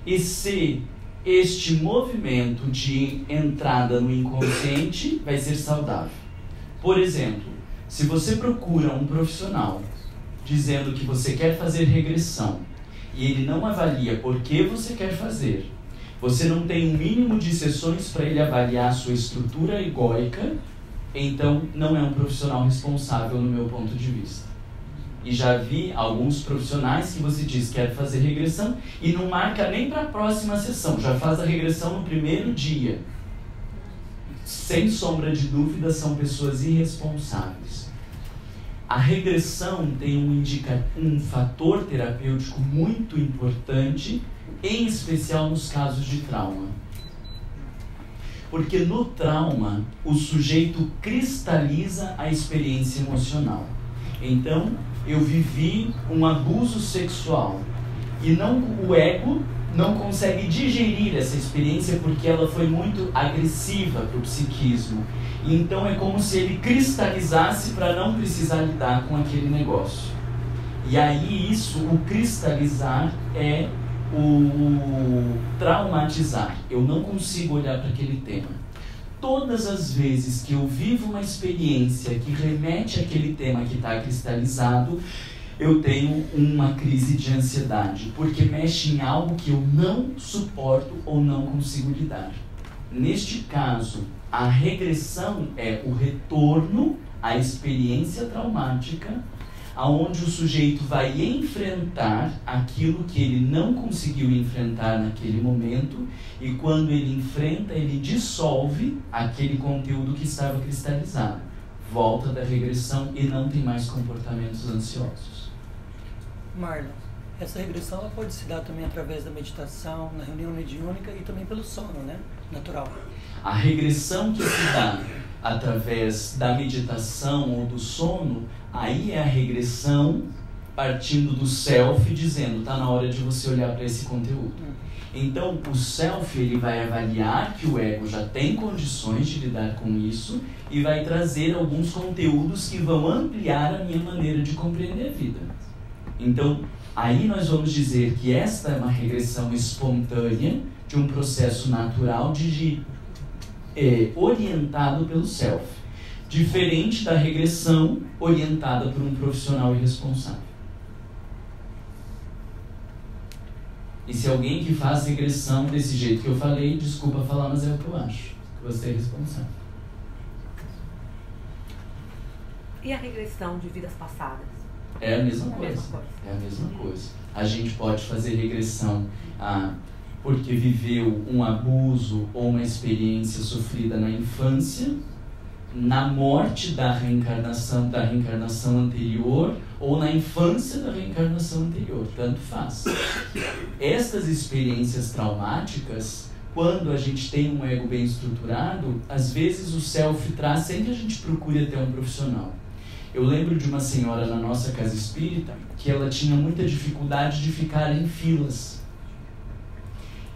e se este movimento de entrada no inconsciente vai ser saudável. Por exemplo, se você procura um profissional dizendo que você quer fazer regressão e ele não avalia por que você quer fazer, você não tem um mínimo de sessões para ele avaliar a sua estrutura egóica, então não é um profissional responsável no meu ponto de vista. E já vi alguns profissionais que você diz que quer fazer regressão e não marca nem para a próxima sessão, já faz a regressão no primeiro dia. Sem sombra de dúvida, são pessoas irresponsáveis. A regressão tem um fator terapêutico muito importante, em especial nos casos de trauma. Porque no trauma, o sujeito cristaliza a experiência emocional. Então, eu vivi um abuso sexual e o ego não consegue digerir essa experiência porque ela foi muito agressiva para o psiquismo. Então é como se ele cristalizasse para não precisar lidar com aquele negócio. E aí o cristalizar é o traumatizar. Eu não consigo olhar para aquele tema. Todas as vezes que eu vivo uma experiência que remete àquele tema que está cristalizado, eu tenho uma crise de ansiedade, porque mexe em algo que eu não suporto ou não consigo lidar. Neste caso, a regressão é o retorno à experiência traumática, aonde o sujeito vai enfrentar aquilo que ele não conseguiu enfrentar naquele momento, e quando ele enfrenta, ele dissolve aquele conteúdo que estava cristalizado. Volta da regressão e não tem mais comportamentos ansiosos. Marlon, essa regressão ela pode se dar também através da meditação, na reunião mediúnica e também pelo sono, né? Natural. A regressão que se dá através da meditação ou do sono, aí é a regressão partindo do self, dizendo, está na hora de você olhar para esse conteúdo. Então, o self, ele vai avaliar que o ego já tem condições de lidar com isso e vai trazer alguns conteúdos que vão ampliar a minha maneira de compreender a vida. Então, aí nós vamos dizer que esta é uma regressão espontânea de um processo natural orientado pelo self, diferente da regressão orientada por um profissional irresponsável. E se alguém que faz regressão desse jeito que eu falei, desculpa falar, mas é o que eu acho, que você é responsável. E a regressão de vidas passadas? É a mesma coisa. É a mesma coisa. A gente pode fazer regressão porque viveu um abuso ou uma experiência sofrida na infância, na morte da reencarnação anterior ou na infância da reencarnação anterior, tanto faz. Estas experiências traumáticas, quando a gente tem um ego bem estruturado, às vezes o self traz sem que a gente procure até um profissional. Eu lembro de uma senhora na nossa casa espírita que ela tinha muita dificuldade de ficar em filas.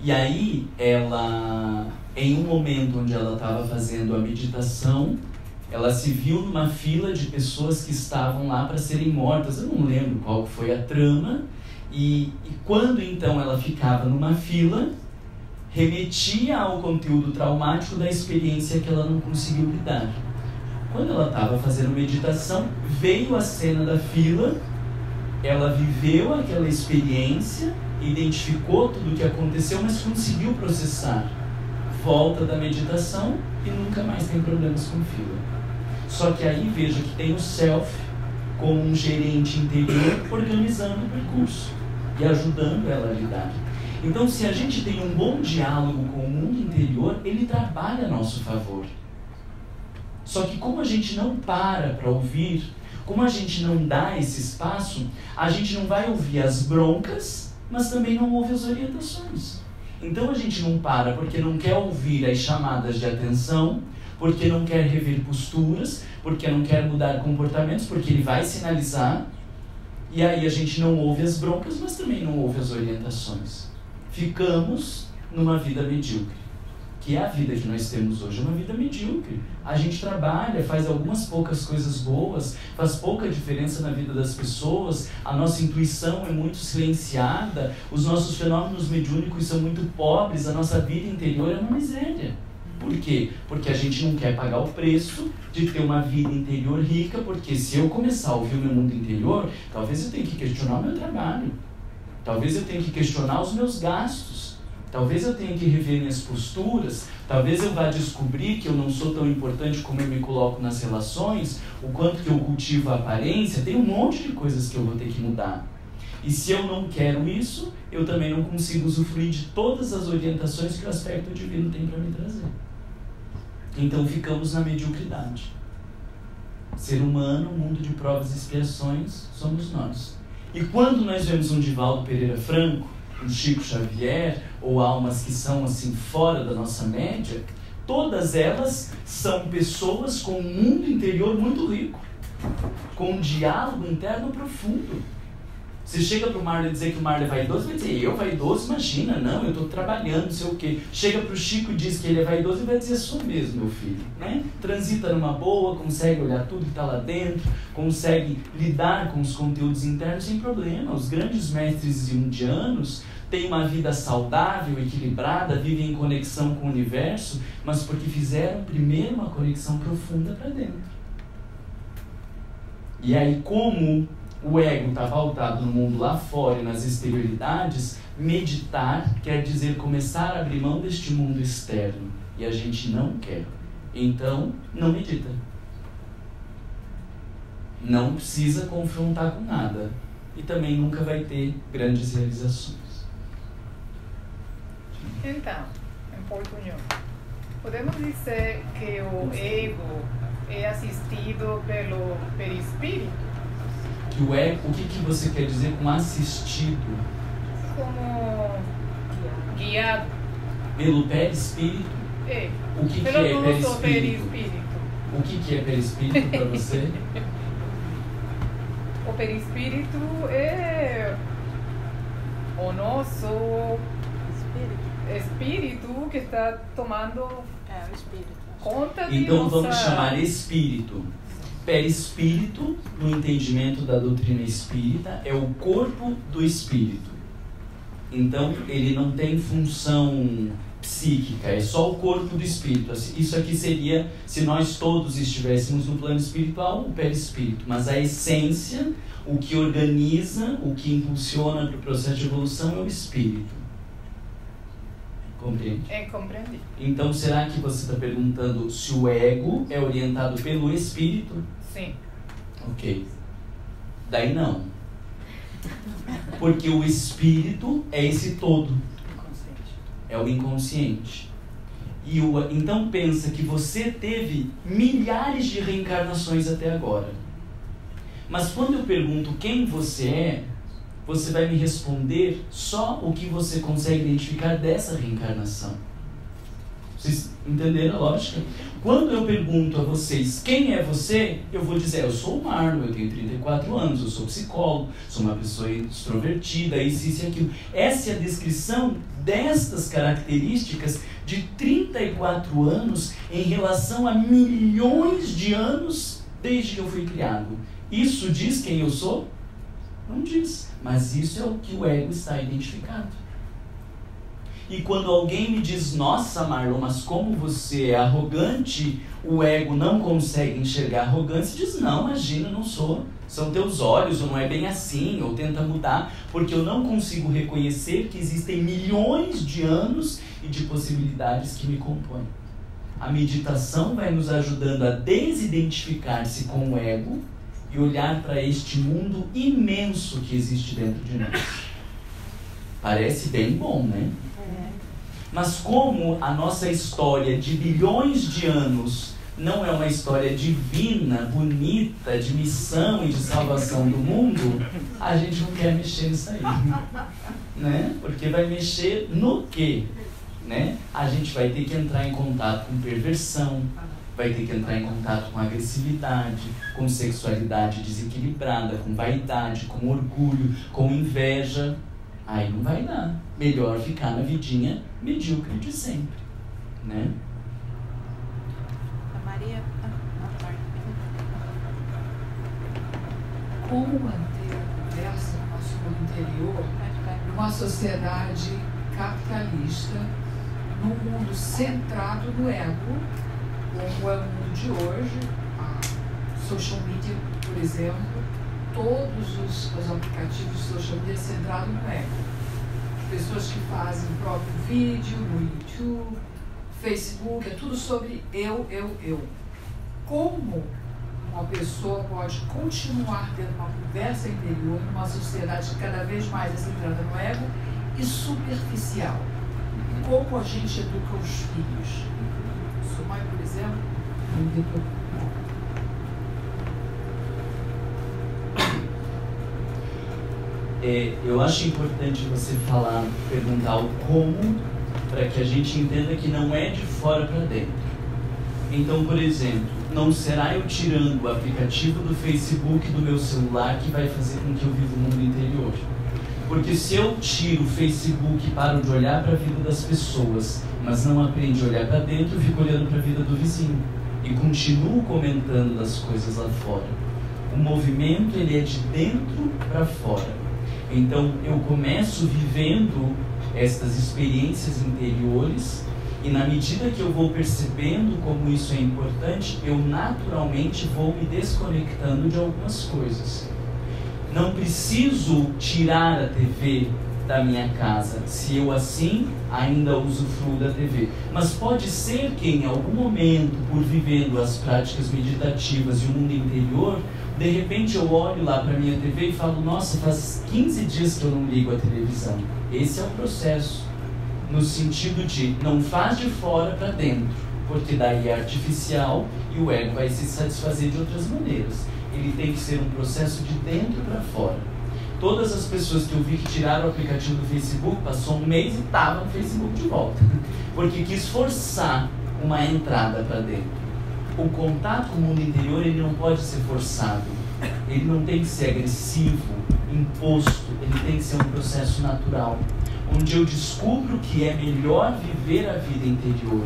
E aí, ela, em um momento onde ela estava fazendo a meditação, ela se viu numa fila de pessoas que estavam lá para serem mortas. Eu não lembro qual foi a trama. E quando então ela ficava numa fila, remetia ao conteúdo traumático da experiência que ela não conseguiu lidar. Quando ela estava fazendo meditação, veio a cena da fila, ela viveu aquela experiência, identificou tudo o que aconteceu, mas conseguiu processar. Volta da meditação e nunca mais tem problemas com fila. Só que aí veja que tem o self como um gerente interior organizando o percurso e ajudando ela a lidar. Então, se a gente tem um bom diálogo com o mundo interior, ele trabalha a nosso favor. Só que como a gente não para ouvir, como a gente não dá esse espaço, a gente não vai ouvir as broncas, mas também não ouve as orientações. Então a gente não para porque não quer ouvir as chamadas de atenção, porque não quer rever posturas, porque não quer mudar comportamentos, porque ele vai sinalizar, e aí a gente não ouve as broncas, mas também não ouve as orientações. Ficamos numa vida medíocre, que é a vida que nós temos hoje, uma vida medíocre. A gente trabalha, faz algumas poucas coisas boas, faz pouca diferença na vida das pessoas, a nossa intuição é muito silenciada, os nossos fenômenos mediúnicos são muito pobres, a nossa vida interior é uma miséria. Por quê? Porque a gente não quer pagar o preço de ter uma vida interior rica, porque se eu começar a ouvir o meu mundo interior, talvez eu tenha que questionar o meu trabalho, talvez eu tenha que questionar os meus gastos, talvez eu tenha que rever minhas posturas, talvez eu vá descobrir que eu não sou tão importante como eu me coloco nas relações, o quanto que eu cultivo a aparência, tem um monte de coisas que eu vou ter que mudar. E se eu não quero isso, eu também não consigo usufruir de todas as orientações que o aspecto divino tem para me trazer. Então ficamos na mediocridade. Ser humano, mundo de provas e expiações, somos nós. E quando nós vemos um Divaldo Pereira Franco, um Chico Xavier, ou almas que são assim fora da nossa média, todas elas são pessoas com um mundo interior muito rico, com um diálogo interno profundo. Você chega para o Marley dizer que o Marley é vaidoso, vai dizer, eu vaidoso? Imagina, não, eu estou trabalhando, não sei o quê. Chega para o Chico e diz que ele é vaidoso e vai dizer, sou mesmo, meu filho. Né? Transita numa boa, consegue olhar tudo que está lá dentro, consegue lidar com os conteúdos internos sem problema. Os grandes mestres indianos têm uma vida saudável, equilibrada, vivem em conexão com o universo, mas porque fizeram primeiro uma conexão profunda para dentro. E aí, como o ego está pautado no mundo lá fora e nas exterioridades, meditar quer dizer começar a abrir mão deste mundo externo. E a gente não quer. Então, não medita. Não precisa confrontar com nada. E também nunca vai ter grandes realizações. Então, em portunhol, podemos dizer que o ego é assistido pelo perispírito? Que o ego, o que você quer dizer com assistido? Como guiado. Pelo perispírito? É. O que pelo é perispírito? O que é perispírito para você? o perispírito é o nosso espírito que está tomando o espírito. conta de Então nossa... vamos chamar espírito. Perispírito, no entendimento da doutrina espírita, é o corpo do espírito. Então ele não tem função psíquica, é só o corpo do espírito. Isso aqui seria, se nós todos estivéssemos no plano espiritual, o perispírito. Mas a essência, o que organiza, o que impulsiona para o processo de evolução é o espírito. Compreende? Compreendi. Então, será que você está perguntando se o ego é orientado pelo espírito? Sim. Ok. Daí não. Porque o espírito é esse todo. É o inconsciente. Então pensa que você teve milhares de reencarnações até agora. Mas quando eu pergunto quem você é, você vai me responder só o que você consegue identificar dessa reencarnação. Vocês entenderam a lógica? Quando eu pergunto a vocês quem é você, eu vou dizer, eu sou o Marlon, eu tenho 34 anos, eu sou psicólogo, sou uma pessoa extrovertida, isso e aquilo. Essa é a descrição destas características de 34 anos em relação a milhões de anos desde que eu fui criado. Isso diz quem eu sou? Não diz, mas isso é o que o ego está identificado. E quando alguém me diz, nossa Marlon, mas como você é arrogante, o ego não consegue enxergar arrogância, diz, não, imagina, não sou, são teus olhos, ou não é bem assim, ou tenta mudar, porque eu não consigo reconhecer que existem milhões de anos e de possibilidades que me compõem. A meditação vai nos ajudando a desidentificar-se com o ego e olhar para este mundo imenso que existe dentro de nós. Parece bem bom, né? Mas como a nossa história de bilhões de anos não é uma história divina, bonita, de missão e de salvação do mundo, a gente não quer mexer nisso aí, né? Porque vai mexer no quê? Né? A gente vai ter que entrar em contato com perversão, vai ter que entrar em contato com agressividade, com sexualidade desequilibrada, com vaidade, com orgulho, com inveja. Aí não vai dar. Melhor ficar na vidinha medíocre de sempre, né? A Maria... Como manter a conversa no nosso mundo interior numa sociedade capitalista, num mundo centrado no ego, como é o mundo de hoje, a social media, por exemplo, todos os aplicativos de social media centrados no ego. Pessoas que fazem o próprio vídeo no YouTube, Facebook, é tudo sobre eu. Como uma pessoa pode continuar tendo uma conversa interior numa sociedade que cada vez mais é centrada no ego e superficial? Como a gente educa os filhos? Sua mãe, por exemplo, não educou. Eu acho importante você perguntar o como, para que a gente entenda que não é de fora para dentro. Então, por exemplo, não será eu tirando o aplicativo do Facebook do meu celular que vai fazer com que eu viva o mundo interior. Porque se eu tiro o Facebook e paro de olhar para a vida das pessoas, mas não aprendo a olhar para dentro, eu fico olhando para a vida do vizinho e continuo comentando das coisas lá fora. O movimento, ele é de dentro para fora. Então, eu começo vivendo estas experiências interiores e, na medida que eu vou percebendo como isso é importante, eu naturalmente vou me desconectando de algumas coisas. Não preciso tirar a TV da minha casa, se eu assim ainda usufruo da TV. Mas pode ser que em algum momento, por vivendo as práticas meditativas e o mundo interior, de repente eu olho lá para a minha TV e falo, nossa, faz 15 dias que eu não ligo a televisão. Esse é o processo, no sentido de não faz de fora para dentro, porque daí é artificial e o ego vai se satisfazer de outras maneiras. Ele tem que ser um processo de dentro para fora. Todas as pessoas que eu vi que tiraram o aplicativo do Facebook, passou um mês e estavam no Facebook de volta, porque quis forçar uma entrada para dentro. O contato com o mundo interior, ele não pode ser forçado, ele não tem que ser agressivo, imposto, ele tem que ser um processo natural, onde eu descubro que é melhor viver a vida interior,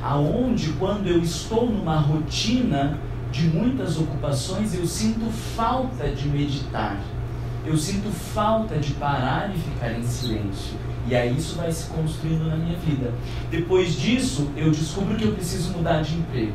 aonde quando eu estou numa rotina de muitas ocupações, eu sinto falta de meditar, eu sinto falta de parar e ficar em silêncio. E aí isso vai se construindo na minha vida. Depois disso, eu descubro que eu preciso mudar de emprego.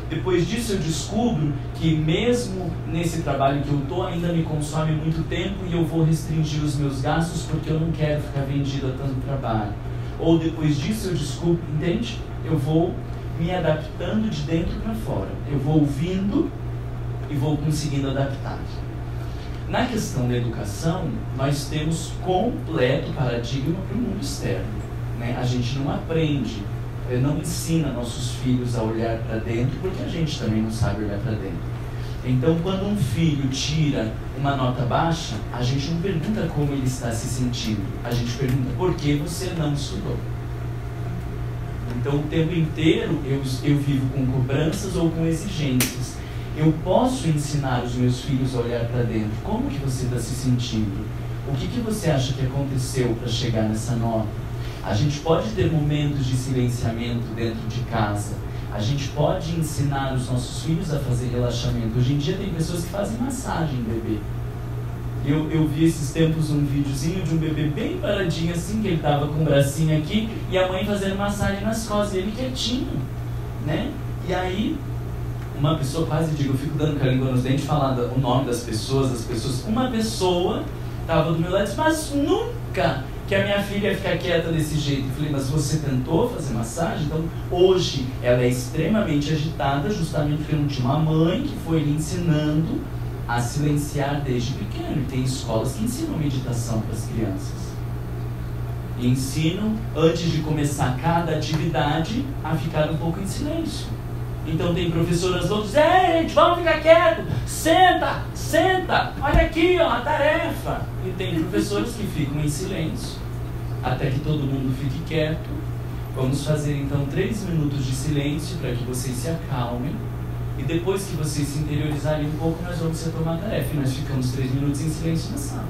Depois disso, eu descubro que mesmo nesse trabalho que eu estou, ainda me consome muito tempo e eu vou restringir os meus gastos porque eu não quero ficar vendido a tanto trabalho. Ou depois disso, eu descubro, entende? Eu vou me adaptando de dentro para fora. Eu vou ouvindo e vou conseguindo adaptar. Na questão da educação, nós temos completo paradigma para o mundo externo, né? A gente não aprende, não ensina nossos filhos a olhar para dentro, porque a gente também não sabe olhar para dentro. Então, quando um filho tira uma nota baixa, a gente não pergunta como ele está se sentindo, a gente pergunta por que você não estudou. Então, o tempo inteiro eu vivo com cobranças ou com exigências. Eu posso ensinar os meus filhos a olhar para dentro. Como que você está se sentindo? O que você acha que aconteceu para chegar nessa nota? A gente pode ter momentos de silenciamento dentro de casa. A gente pode ensinar os nossos filhos a fazer relaxamento. Hoje em dia tem pessoas que fazem massagem em bebê. Eu vi esses tempos um videozinho de um bebê bem paradinho assim, que ele estava com o bracinho aqui, e a mãe fazendo massagem nas costas, e ele quietinho, né? E aí uma pessoa, quase digo, eu fico dando com a língua nos dentes, falando o nome das pessoas, uma pessoa estava do meu lado e disse, mas nunca que a minha filha ia ficar quieta desse jeito. Eu falei, mas você tentou fazer massagem? Então, hoje, ela é extremamente agitada, justamente porque não tinha uma mãe que foi lhe ensinando a silenciar desde pequeno. E tem escolas que ensinam meditação para as crianças. E ensinam, antes de começar cada atividade, a ficar um pouco em silêncio. Então tem professoras loucas, gente, vamos ficar quieto, senta, olha aqui, ó, a tarefa. E tem professores que ficam em silêncio, até que todo mundo fique quieto. Vamos fazer então 3 minutos de silêncio para que vocês se acalmem. E depois que vocês se interiorizarem um pouco, nós vamos retomar a tarefa. E nós ficamos 3 minutos em silêncio na sala.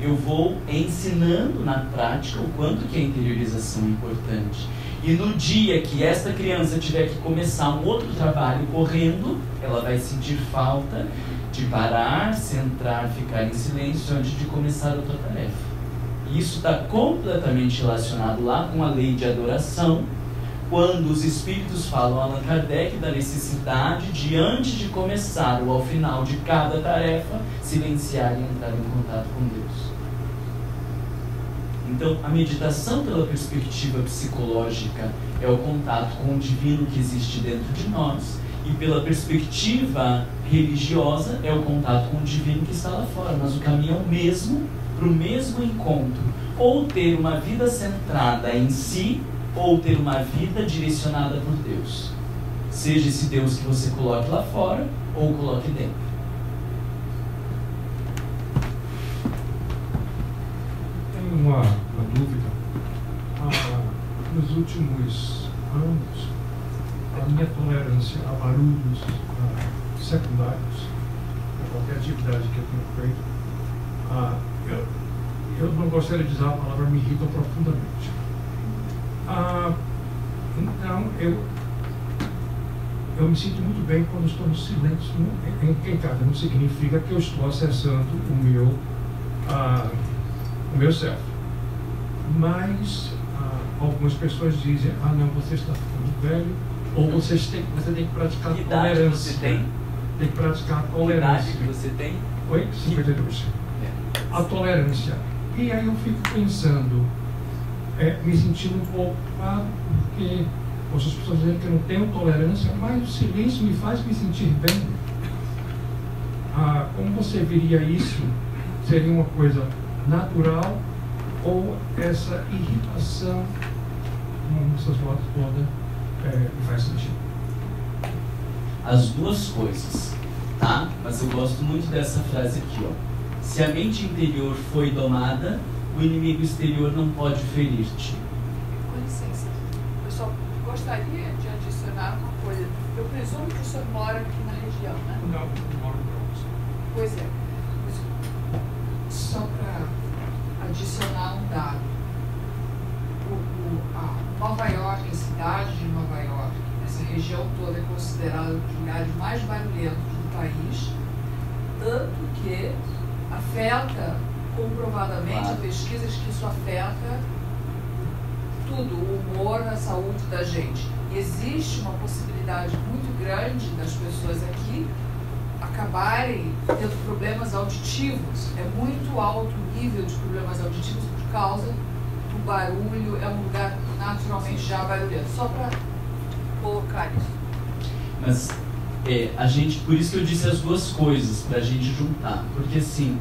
Eu vou ensinando na prática o quanto que a interiorização é importante. E no dia que esta criança tiver que começar um outro trabalho correndo, ela vai sentir falta de parar, centrar, ficar em silêncio antes de começar outra tarefa. E isso está completamente relacionado lá com a lei de adoração, quando os espíritos falam a Allan Kardec da necessidade de, antes de começar ou ao final de cada tarefa, silenciar e entrar em contato com Deus. Então, a meditação pela perspectiva psicológica é o contato com o divino que existe dentro de nós, e pela perspectiva religiosa é o contato com o divino que está lá fora. Mas o caminho é o mesmo, para o mesmo encontro, ou ter uma vida centrada em si, ou ter uma vida direcionada por Deus. Seja esse Deus que você coloque lá fora, ou coloque dentro. Uma dúvida. Nos últimos anos, a minha tolerância a barulhos secundários, a qualquer atividade que eu tenho feito, eu não gostaria de usar a palavra, me irritam profundamente. Então, eu me sinto muito bem quando estou no silêncio em casa. Não significa que eu estou acessando o meu self. Mas algumas pessoas dizem, não, você está ficando velho, ou você tem que praticar que tolerância. Idade você tem? Tem que praticar tolerância. Que idade que você tem? Oi? 52. A tolerância. E aí eu fico pensando, me sentindo um pouco porque as pessoas dizem que eu não tenho tolerância, mas o silêncio me faz me sentir bem. Como você veria isso? Seria uma coisa natural, ou essa irritação, essas vozes todas, me faz sentido? As duas coisas, tá? Mas eu gosto muito dessa frase aqui, ó. Se a mente interior foi domada, o inimigo exterior não pode ferir-te. Com licença, eu só gostaria de adicionar uma coisa. Eu presumo que o senhor mora aqui na região, né? Não moro no Bronx. Pois é. Só para adicionar um dado. A Nova York, a cidade de Nova York, essa região toda é considerada um dos lugares mais barulhentos do país, tanto que afeta comprovadamente, pesquisas que isso afeta tudo, o humor, a saúde da gente. E existe uma possibilidade muito grande das pessoas aqui acabarem tendo problemas auditivos. É muito alto o nível de problemas auditivos por causa do barulho, é um lugar naturalmente já barulhento. Só para colocar isso. Mas a gente, por isso que eu disse as duas coisas, para a gente juntar. Porque assim,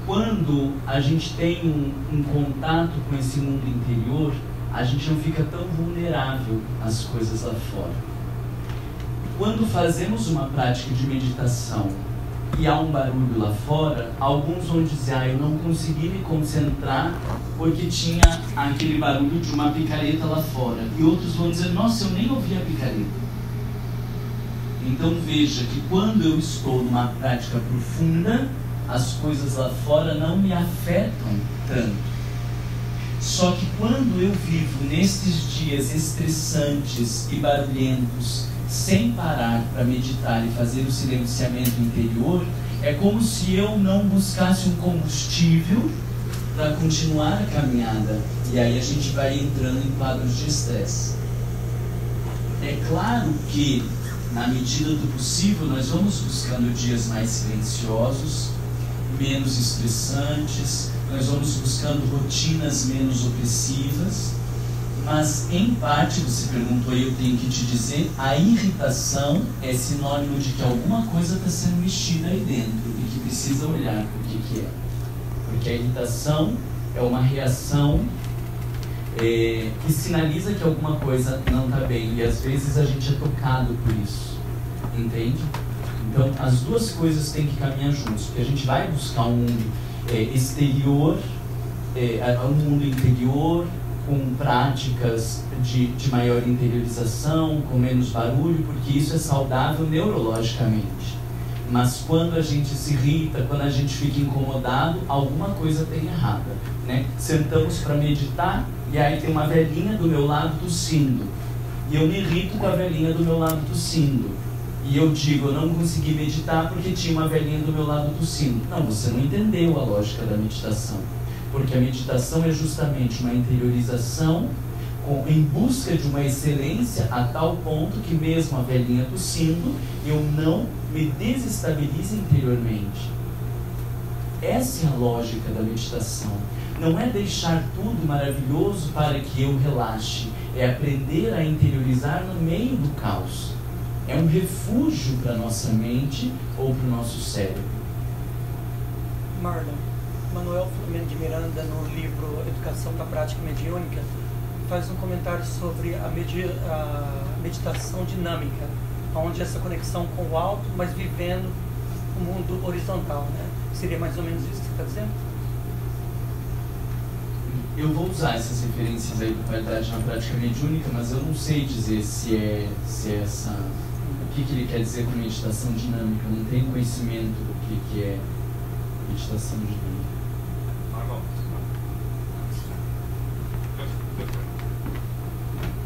quando a gente tem um contato com esse mundo interior, a gente não fica tão vulnerável às coisas lá fora. Quando fazemos uma prática de meditação e há um barulho lá fora, alguns vão dizer, eu não consegui me concentrar porque tinha aquele barulho de uma picareta lá fora. E outros vão dizer, nossa, eu nem ouvi a picareta. Então veja que quando eu estou numa prática profunda, as coisas lá fora não me afetam tanto. Só que quando eu vivo nestes dias estressantes e barulhentos, sem parar para meditar e fazer o silenciamento interior, é como se eu não buscasse um combustível para continuar a caminhada. E aí a gente vai entrando em quadros de estresse. É claro que, na medida do possível, nós vamos buscando dias mais silenciosos, menos estressantes, nós vamos buscando rotinas menos opressivas, mas em parte, você perguntou e eu tenho que te dizer, a irritação é sinônimo de que alguma coisa está sendo mexida aí dentro e que precisa olhar o que é. Porque a irritação é uma reação que sinaliza que alguma coisa não está bem, e às vezes a gente é tocado por isso, entende? Então as duas coisas têm que caminhar juntos, porque a gente vai buscar um mundo exterior, um mundo interior, com práticas de maior interiorização, com menos barulho, porque isso é saudável neurologicamente. Mas quando a gente se irrita, quando a gente fica incomodado, alguma coisa tem errada, né? Sentamos para meditar e aí tem uma velhinha do meu lado tossindo. E eu me irrito com a velhinha do meu lado tossindo. E eu digo, eu não consegui meditar porque tinha uma velhinha do meu lado tossindo. Não, você não entendeu a lógica da meditação. Porque a meditação é justamente uma interiorização em busca de uma excelência a tal ponto que mesmo a velhinha tossindo, eu não me desestabilize interiormente. Essa é a lógica da meditação. Não é deixar tudo maravilhoso para que eu relaxe. É aprender a interiorizar no meio do caos. É um refúgio para a nossa mente ou para o nosso cérebro. Marlon, Manuel Filomeno de Miranda, no livro Educação da Prática Mediúnica, faz um comentário sobre a meditação dinâmica, onde essa conexão com o alto, mas vivendo o mundo horizontal, né? Seria mais ou menos isso que você está dizendo? Eu vou usar essas referências aí para qualidade na prática mediúnica, mas eu não sei dizer se é essa... O que ele quer dizer com meditação dinâmica? Eu não tenho conhecimento do que é meditação dinâmica.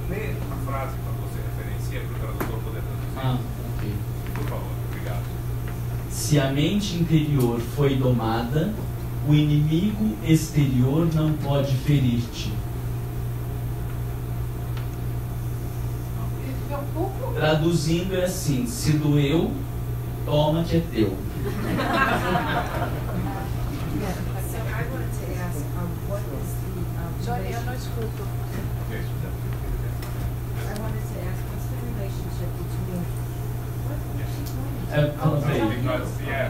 Lê a frase para você referencia para o tradutor poder traduzir. Ok. Por favor, obrigado. Se a mente interior foi domada, o inimigo exterior não pode ferir-te. Traduzindo é assim, se doeu, toma que é teu. Johnny, eu não escuto.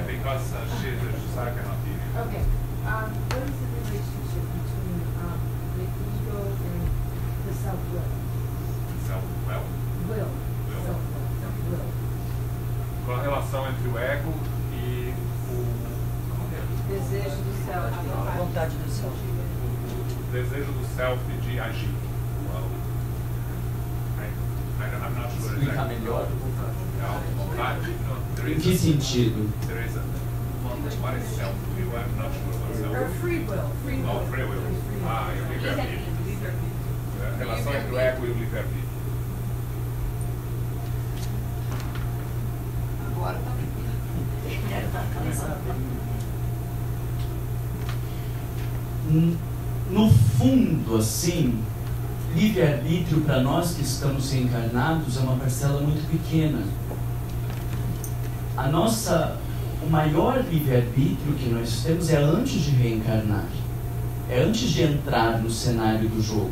Because Sarah cannot hear you. Okay. What is the relationship between the ego and the self-will? Self-will? Will. Self-will. Qual a relação entre o ego e o desejo do self. A vontade do self. O desejo do self de agir. I'm not sure. Explicar melhor. Vontade? Em que sentido? What is self-will? I'm not sure what self-will. Or free will. Free will. Oh, free will. Ah, e o livre-arbítrio. A relação entre o ego e o livre-arbítrio. Agora tá no fundo, assim, livre-arbítrio para nós que estamos reencarnados é uma parcela muito pequena. O maior livre-arbítrio que nós temos é antes de reencarnar, é antes de entrar no cenário do jogo.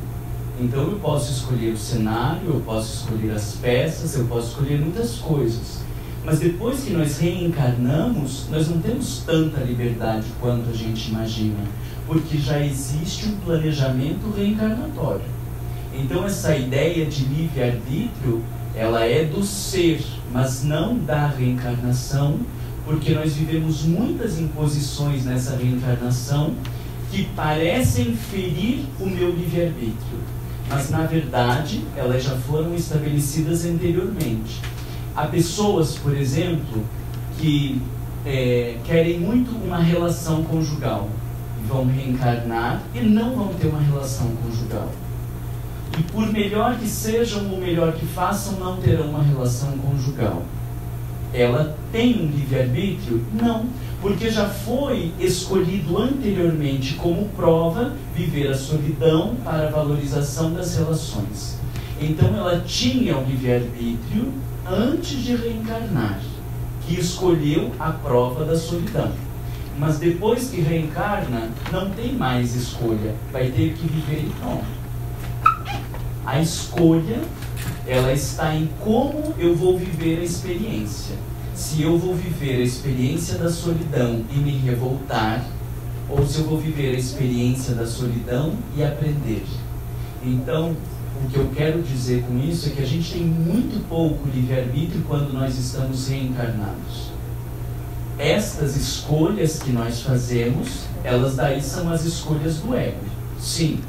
Então eu posso escolher o cenário, eu posso escolher as peças, eu posso escolher muitas coisas. Mas depois que nós reencarnamos, nós não temos tanta liberdade quanto a gente imagina, porque já existe um planejamento reencarnatório. Então essa ideia de livre-arbítrio, ela é do ser, mas não da reencarnação, porque nós vivemos muitas imposições nessa reencarnação que parecem ferir o meu livre-arbítrio, mas na verdade elas já foram estabelecidas anteriormente. Há pessoas, por exemplo, que querem muito uma relação conjugal, vão reencarnar e não vão ter uma relação conjugal. E por melhor que sejam ou melhor que façam, não terão uma relação conjugal. Ela tem um livre-arbítrio? Não, porque já foi escolhido anteriormente como prova viver a solidão para a valorização das relações. Então ela tinha o livre-arbítrio antes de reencarnar, que escolheu a prova da solidão. Mas depois que reencarna, não tem mais escolha, vai ter que viver e pronto. A escolha, ela está em como eu vou viver a experiência. Se eu vou viver a experiência da solidão e me revoltar, ou se eu vou viver a experiência da solidão e aprender. Então, o que eu quero dizer com isso é que a gente tem muito pouco livre-arbítrio quando nós estamos reencarnados. Estas escolhas que nós fazemos, elas daí são as escolhas do ego. Sim.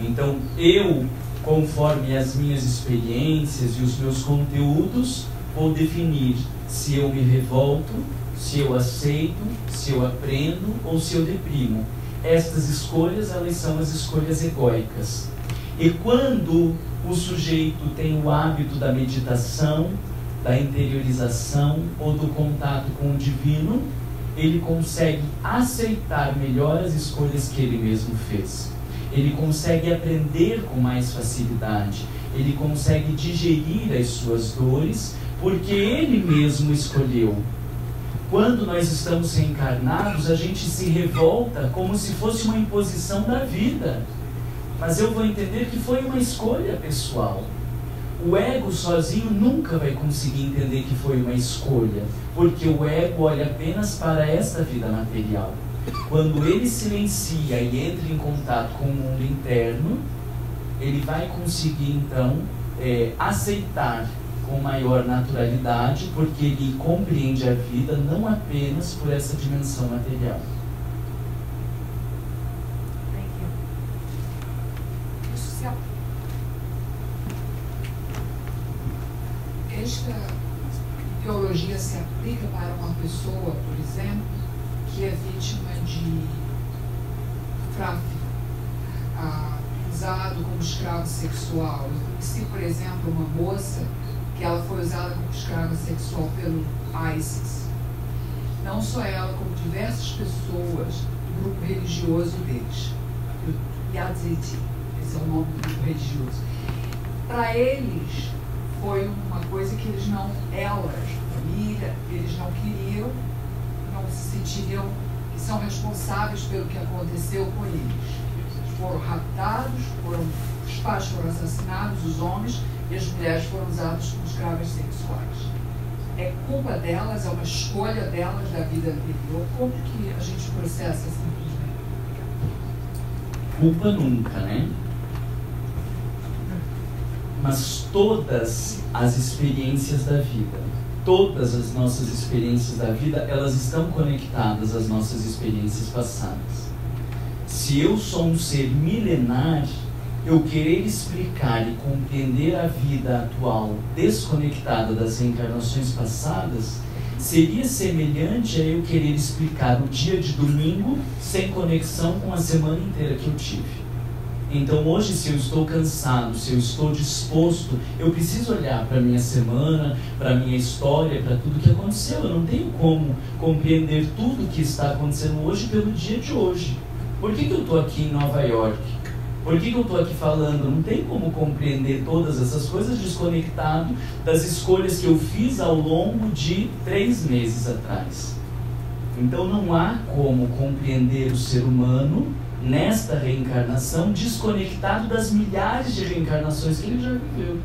Então, eu, conforme as minhas experiências e os meus conteúdos, vou definir se eu me revolto, se eu aceito, se eu aprendo ou se eu deprimo. Estas escolhas, elas são as escolhas egóicas. E quando o sujeito tem o hábito da meditação, da interiorização ou do contato com o divino, ele consegue aceitar melhor as escolhas que ele mesmo fez. Ele consegue aprender com mais facilidade. Ele consegue digerir as suas dores, porque ele mesmo escolheu. Quando nós estamos reencarnados, a gente se revolta como se fosse uma imposição da vida. Mas eu vou entender que foi uma escolha pessoal. O ego sozinho nunca vai conseguir entender que foi uma escolha, porque o ego olha apenas para esta vida material. Quando ele silencia e entra em contato com o mundo interno, ele vai conseguir então aceitar com maior naturalidade, porque ele compreende a vida não apenas por essa dimensão material. Esta ideologia se aplica para uma pessoa, por exemplo, que é vítima de tráfico, usado como escravo sexual. Eu conheci, por exemplo, uma moça que ela foi usada como escrava sexual pelo ISIS. Não só ela, como diversas pessoas do grupo religioso deles, o Yazidi, esse é o nome do grupo religioso. Para eles, foi uma coisa que eles não, elas, família, eles não queriam, não se sentiriam que são responsáveis pelo que aconteceu com eles. Foram raptados, os pais foram assassinados, os homens, e as mulheres foram usadas como escravas sexuais. É culpa delas, é uma escolha delas da vida anterior. Como que a gente processa simplesmente? Culpa nunca, né? Mas todas as experiências da vida, todas as nossas experiências da vida, elas estão conectadas às nossas experiências passadas. Se eu sou um ser milenar, eu querer explicar e compreender a vida atual desconectada das reencarnações passadas seria semelhante a eu querer explicar o dia de domingo sem conexão com a semana inteira que eu tive. Então hoje, se eu estou cansado, se eu estou disposto, eu preciso olhar para a minha semana, para a minha história, para tudo que aconteceu. Eu não tenho como compreender tudo que está acontecendo hoje pelo dia de hoje. Por que eu estou aqui em Nova York? Por que eu estou aqui falando? Não tem como compreender todas essas coisas desconectado das escolhas que eu fiz ao longo de 3 meses atrás. Então não há como compreender o ser humano nesta reencarnação desconectado das milhares de reencarnações que ele já viveu.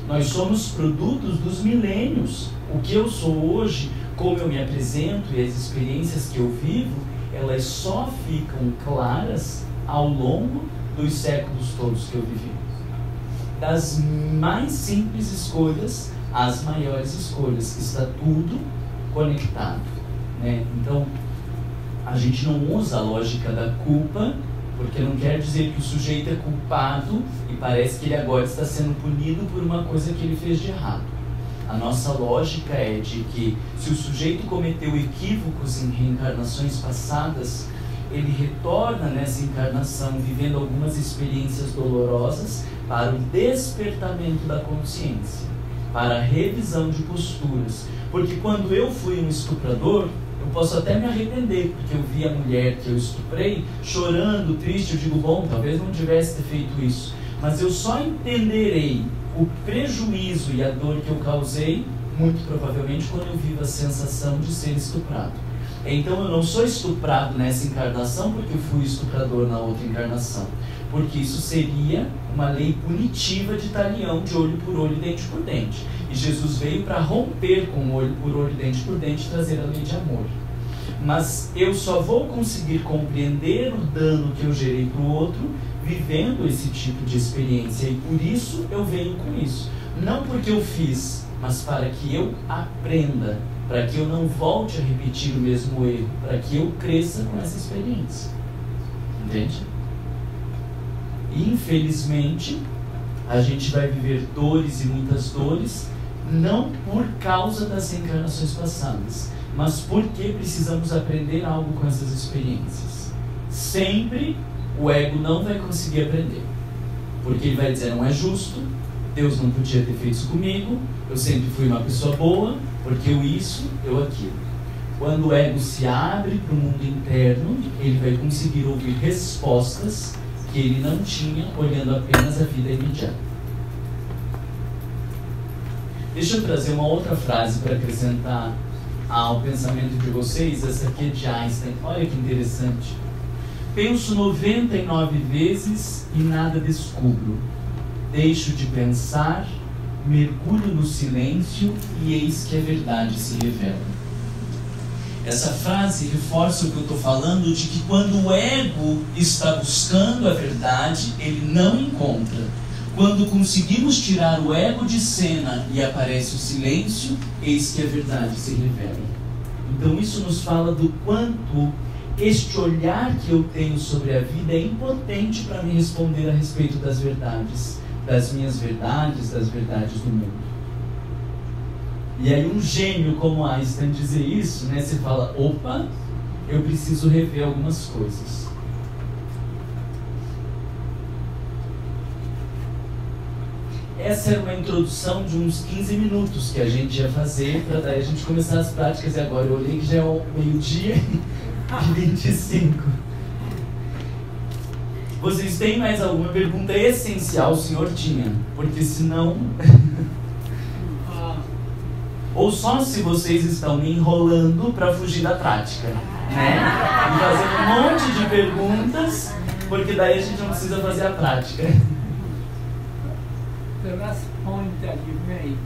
Nós somos produtos dos milênios. O que eu sou hoje, como eu me apresento e as experiências que eu vivo, elas só ficam claras ao longo dos séculos todos que eu vivi. Das mais simples escolhas às maiores escolhas, está tudo conectado, né? Então, a gente não usa a lógica da culpa, porque não quer dizer que o sujeito é culpado e parece que ele agora está sendo punido por uma coisa que ele fez de errado. A nossa lógica é de que se o sujeito cometeu equívocos em reencarnações passadas, ele retorna nessa encarnação vivendo algumas experiências dolorosas para o despertamento da consciência, para a revisão de posturas. Porque quando eu fui um estuprador, eu posso até me arrepender, porque eu vi a mulher que eu estuprei chorando, triste. Eu digo, bom, talvez não tivesse feito isso. Mas eu só entenderei o prejuízo e a dor que eu causei, muito provavelmente, quando eu vivo a sensação de ser estuprado. Então eu não sou estuprado nessa encarnação porque eu fui estuprador na outra encarnação. Porque isso seria uma lei punitiva de talião, de olho por olho, dente por dente. E Jesus veio para romper com olho por olho, dente por dente, trazer a lei de amor. Mas eu só vou conseguir compreender o dano que eu gerei para o outro vivendo esse tipo de experiência. E por isso eu venho com isso. Não porque eu fiz, mas para que eu aprenda, para que eu não volte a repetir o mesmo erro, para que eu cresça com essa experiência. Entende? E infelizmente, a gente vai viver dores e muitas dores, não por causa das reencarnações passadas, mas porque precisamos aprender algo com essas experiências. Sempre o ego não vai conseguir aprender, porque ele vai dizer, não é justo, Deus não podia ter feito isso comigo, eu sempre fui uma pessoa boa, porque eu isso, eu aquilo. Quando o ego se abre para o mundo interno, ele vai conseguir ouvir respostas que ele não tinha olhando apenas a vida imediata. Deixa eu trazer uma outra frase para acrescentar ao pensamento de vocês. Essa aqui é de Einstein. Olha que interessante. Penso 99 vezes e nada descubro. Deixo de pensar, mergulho no silêncio e eis que a verdade se revela. Essa frase reforça o que eu estou falando, de que quando o ego está buscando a verdade, ele não encontra. Quando conseguimos tirar o ego de cena e aparece o silêncio, eis que a verdade se revela. Então isso nos fala do quanto este olhar que eu tenho sobre a vida é impotente para me responder a respeito das verdades, das minhas verdades, das verdades do mundo. E aí um gênio como Einstein dizer isso, né? Você fala, opa, eu preciso rever algumas coisas. Essa era uma introdução de uns 15 minutos que a gente ia fazer para daí a gente começar as práticas. E agora eu olhei que já é o meio-dia e 25. Vocês têm mais alguma pergunta essencial? O senhor tinha, porque senão... Ou só se vocês estão me enrolando para fugir da prática, né? E fazendo um monte de perguntas, porque daí a gente não precisa fazer a prática. The last point that you made,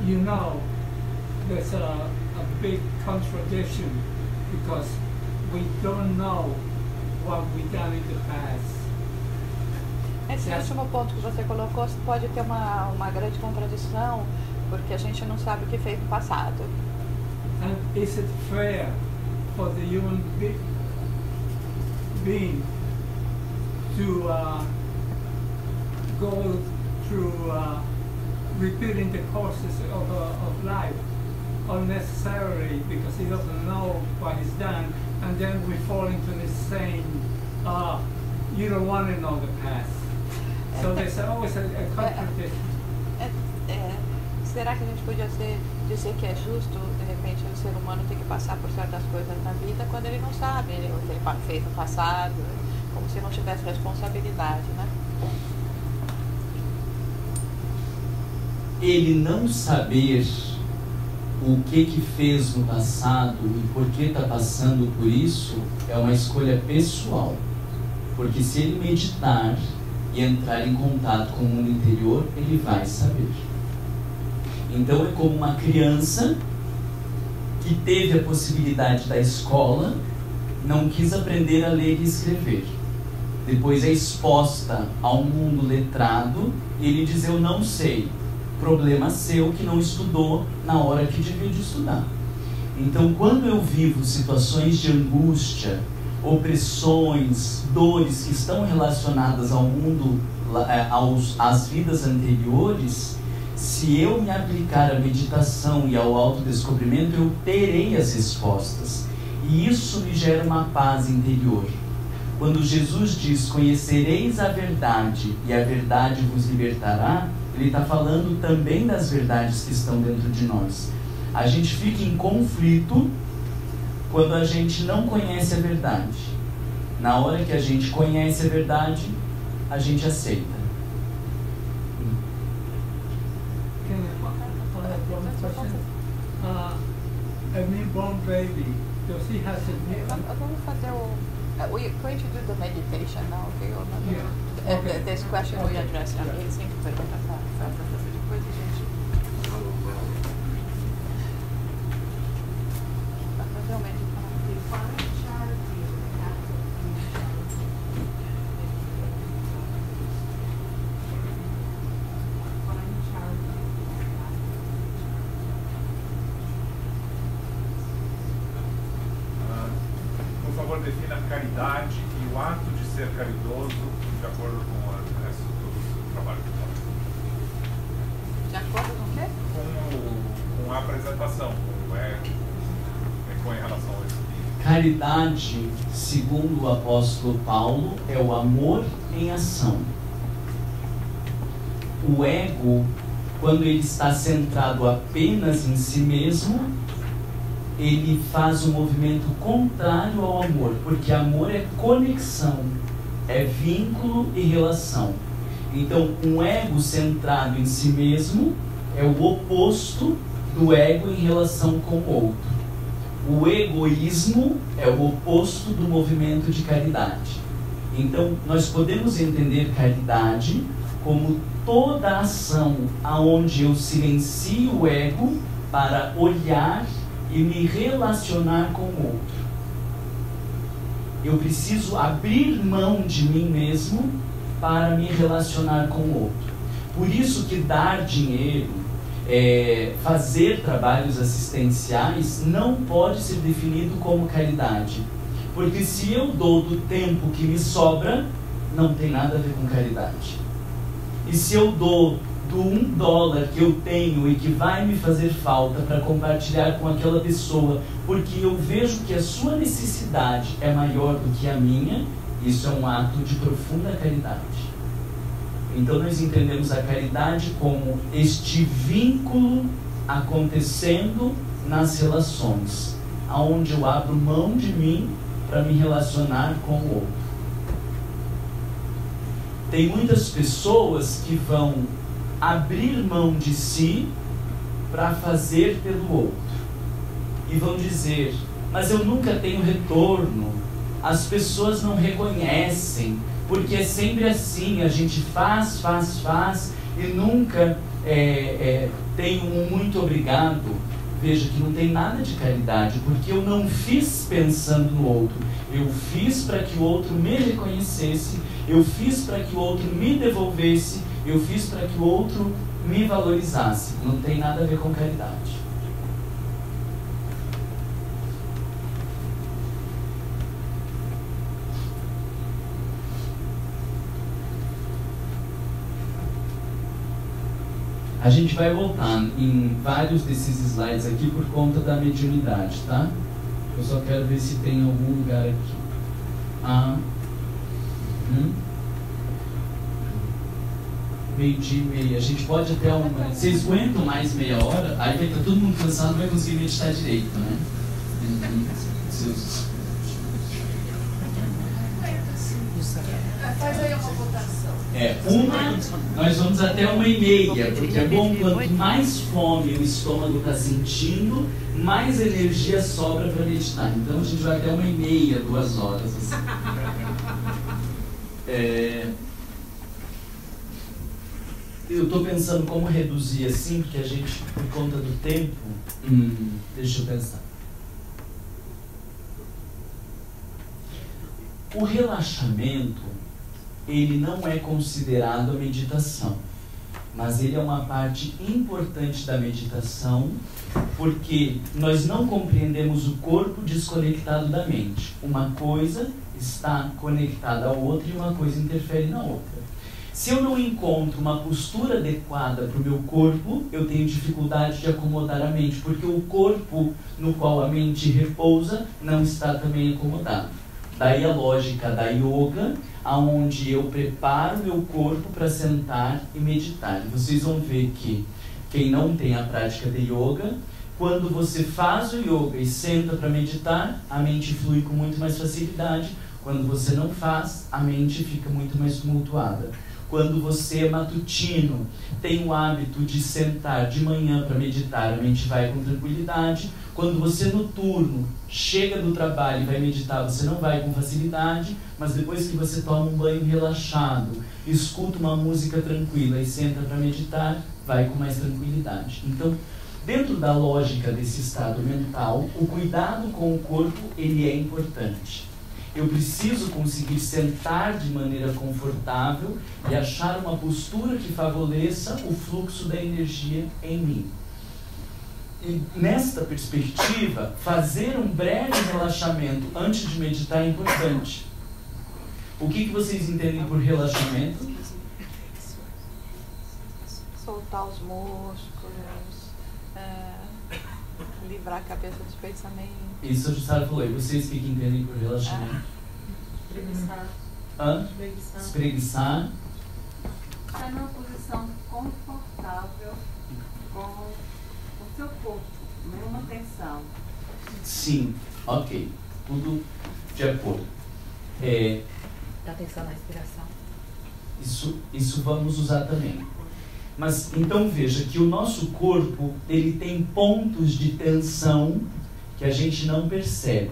you know, there's a big contradiction because we don't know what we've done in the past. Esse último ponto que você colocou pode ter uma grande contradição, porque a gente não sabe o que fez no passado. And is it fair for the human being to go through repeating the courses of life unnecessarily because he doesn't know what he's done, and then we fall into this saying, you don't want to know the past. So there's always a contradiction. Será que a gente podia dizer que é justo, de repente, o ser humano ter que passar por certas coisas na vida quando ele não sabe o que ele fez no passado, como se não tivesse responsabilidade, né? Ele não saber o que fez no passado e por que está passando por isso é uma escolha pessoal. Porque se ele meditar e entrar em contato com o mundo interior, ele vai saber. Então é como uma criança que teve a possibilidade da escola, não quis aprender a ler e escrever. Depois é exposta a um mundo letrado e ele diz: eu não sei. Problema seu que não estudou na hora que devia de estudar. Então, quando eu vivo situações de angústia, opressões, dores que estão relacionadas ao mundo, às vidas anteriores, se eu me aplicar à meditação e ao autodescobrimento, eu terei as respostas. E isso me gera uma paz interior. Quando Jesus diz: conhecereis a verdade e a verdade vos libertará, ele está falando também das verdades que estão dentro de nós. A gente fica em conflito quando a gente não conhece a verdade. Na hora que a gente conhece a verdade, a gente aceita. A newborn baby, does he have Vamos fazer o... We're going to do the meditation now, okay? Yeah. Okay. This question we address. Ele sempre pergunta para depois a gente... Realmente, por favor, defina a caridade e o ato de ser caridoso de acordo com o resto do trabalho que faz. De acordo com o quê? Com a apresentação, com em relação a isso. Caridade, segundo o apóstolo Paulo, é o amor em ação. O ego, quando ele está centrado apenas em si mesmo, ele faz um movimento contrário ao amor, porque amor é conexão, é vínculo e relação. Então, um ego centrado em si mesmo é o oposto do ego em relação com o outro. O egoísmo é o oposto do movimento de caridade. Então, nós podemos entender caridade como toda ação aonde eu silencio o ego para olhar e me relacionar com o outro. Eu preciso abrir mão de mim mesmo para me relacionar com o outro. Por isso que dar dinheiro, fazer trabalhos assistenciais não pode ser definido como caridade. Porque se eu dou do tempo que me sobra, não tem nada a ver com caridade. E se eu dou do $1 que eu tenho e que vai me fazer falta para compartilhar com aquela pessoa, porque eu vejo que a sua necessidade é maior do que a minha, isso é um ato de profunda caridade. Então nós entendemos a caridade como este vínculo acontecendo nas relações, aonde eu abro mão de mim para me relacionar com o outro. Tem muitas pessoas que vão abrir mão de si para fazer pelo outro. E vão dizer: mas eu nunca tenho retorno, as pessoas não reconhecem, porque é sempre assim, a gente faz e nunca tem um muito obrigado. Veja que não tem nada de caridade, porque eu não fiz pensando no outro, eu fiz para que o outro me reconhecesse, eu fiz para que o outro me devolvesse, eu fiz para que o outro me valorizasse. Não tem nada a ver com caridade. A A gente vai voltar em vários desses slides aqui por conta da mediunidade, tá? Eu só quero ver se tem algum lugar aqui. Meio-dia e meia. A gente pode até uma... Vocês aguentam mais meia hora? Aí vai estar todo mundo cansado, não vai conseguir meditar direito, né? Faz aí uma votação. Nós vamos até 1h30, porque é bom, quanto mais fome o estômago está sentindo, mais energia sobra para meditar. Então a gente vai até 1h30, 2 horas. Assim. Eu estou pensando como reduzir assim, porque a gente, por conta do tempo... deixa eu pensar. O relaxamento, ele não é considerado a meditação, mas ele é uma parte importante da meditação, porque nós não compreendemos o corpo desconectado da mente. Uma coisa está conectada à outra e uma coisa interfere na outra. Se eu não encontro uma postura adequada para o meu corpo, eu tenho dificuldade de acomodar a mente, porque o corpo no qual a mente repousa não está também acomodado. Daí a lógica da yoga, onde eu preparo meu corpo para sentar e meditar. E vocês vão ver que quem não tem a prática de yoga, quando você faz o yoga e senta para meditar, a mente flui com muito mais facilidade. Quando você não faz, a mente fica muito mais tumultuada. Quando você é matutino, tem o hábito de sentar de manhã para meditar, a mente vai com tranquilidade. Quando você noturno chega do trabalho e vai meditar, você não vai com facilidade, mas depois que você toma um banho relaxado, escuta uma música tranquila e senta para meditar, vai com mais tranquilidade. Então, dentro da lógica desse estado mental, o cuidado com o corpo, ele é importante. Eu preciso conseguir sentar de maneira confortável e achar uma postura que favoreça o fluxo da energia em mim. E nesta perspectiva, fazer um breve relaxamento antes de meditar é importante. O que vocês entendem por relaxamento? Soltar os músculos, livrar a cabeça dos pensamentos. Isso a Jussara falou. E vocês o que entendem por relaxamento? Espreguiçar. Espreguiçar. Estar numa posição confortável com o seu corpo, nenhuma tensão. Sim, ok. Tudo de acordo. Dá atenção na respiração. Isso vamos usar também. Mas então veja que o nosso corpo, ele tem pontos de tensão que a gente não percebe.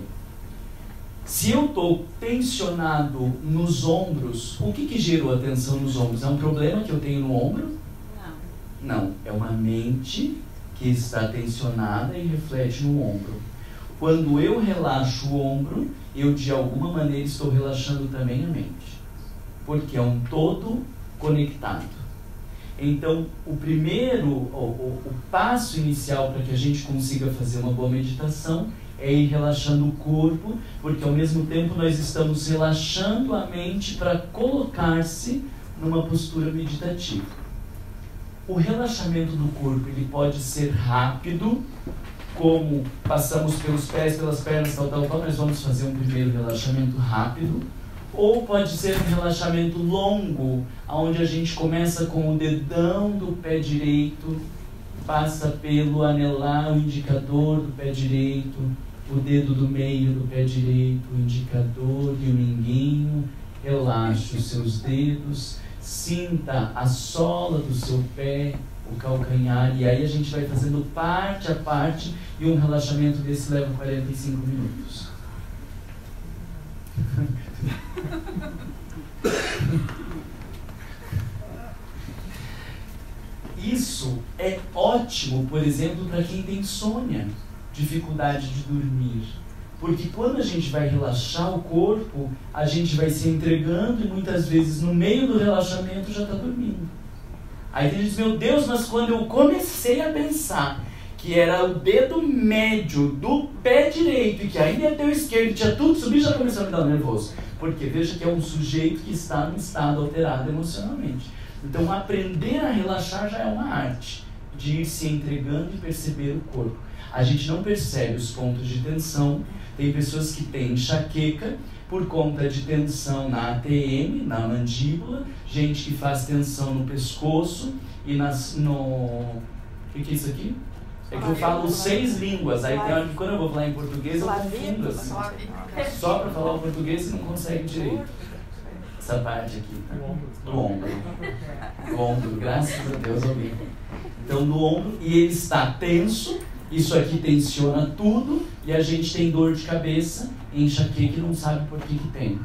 Se eu estou tensionado nos ombros, o que gerou a tensão nos ombros? É um problema que eu tenho no ombro? Não, é uma mente que está tensionada e reflete no ombro. Quando eu relaxo o ombro, eu de alguma maneira estou relaxando também a mente, porque é um todo conectado. Então, o primeiro, o passo inicial para que a gente consiga fazer uma boa meditação é ir relaxando o corpo, porque ao mesmo tempo nós estamos relaxando a mente para colocar-se numa postura meditativa. O relaxamento do corpo, ele pode ser rápido, como passamos pelos pés, pelas pernas, tal, nós vamos fazer um primeiro relaxamento rápido, ou pode ser um relaxamento longo, onde a gente começa com o dedão do pé direito, passa pelo anelar, o indicador do pé direito, o dedo do meio do pé direito, o indicador e o minguinho, relaxe os seus dedos, sinta a sola do seu pé, o calcanhar, e aí a gente vai fazendo parte a parte, e um relaxamento desse leva 45 minutos. Isso é ótimo, por exemplo, para quem tem insônia, dificuldade de dormir. Porque quando a gente vai relaxar o corpo, a gente vai se entregando e muitas vezes no meio do relaxamento já está dormindo. Aí tem gente que diz, meu Deus, mas quando eu comecei a pensar que era o dedo médio do pé direito e que ainda ia ter o esquerdo, tinha tudo subido, já começou a me dar nervoso. Porque veja que é um sujeito que está num estado alterado emocionalmente. Então, aprender a relaxar já é uma arte, de ir se entregando e perceber o corpo. A gente não percebe os pontos de tensão. Tem pessoas que têm enxaqueca por conta de tensão na ATM, na mandíbula, gente que faz tensão no pescoço e no... O que é isso aqui? É que eu falo 6 línguas, aí tem hora que quando eu vou falar em português eu confundo assim. Só para falar o português você não consegue direito. Essa parte aqui, tá? Do ombro. Do ombro, graças a Deus, alguém. Então, do ombro, e ele está tenso, isso aqui tensiona tudo, e a gente tem dor de cabeça, enxaqueca e não sabe por que tem.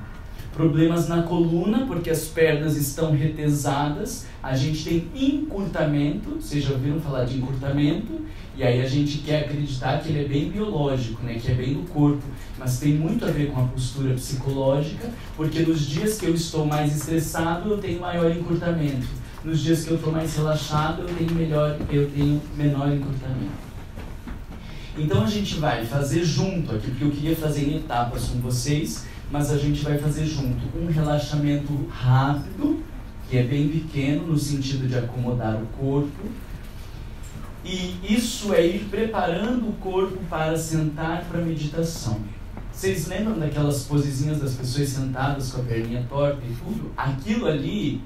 Problemas na coluna, porque as pernas estão retesadas, a gente tem encurtamento, vocês já ouviram falar de encurtamento? E aí a gente quer acreditar que ele é bem biológico, né? Que é bem do corpo, mas tem muito a ver com a postura psicológica, porque nos dias que eu estou mais estressado, eu tenho maior encurtamento. Nos dias que eu estou mais relaxado, eu tenho menor encurtamento. Então a gente vai fazer junto aqui, porque eu queria fazer em etapas com vocês, mas a gente vai fazer junto um relaxamento rápido, que é bem pequeno, no sentido de acomodar o corpo. E isso é ir preparando o corpo para sentar para a meditação. Vocês lembram daquelas posezinhas das pessoas sentadas com a perninha torta e tudo? Aquilo ali,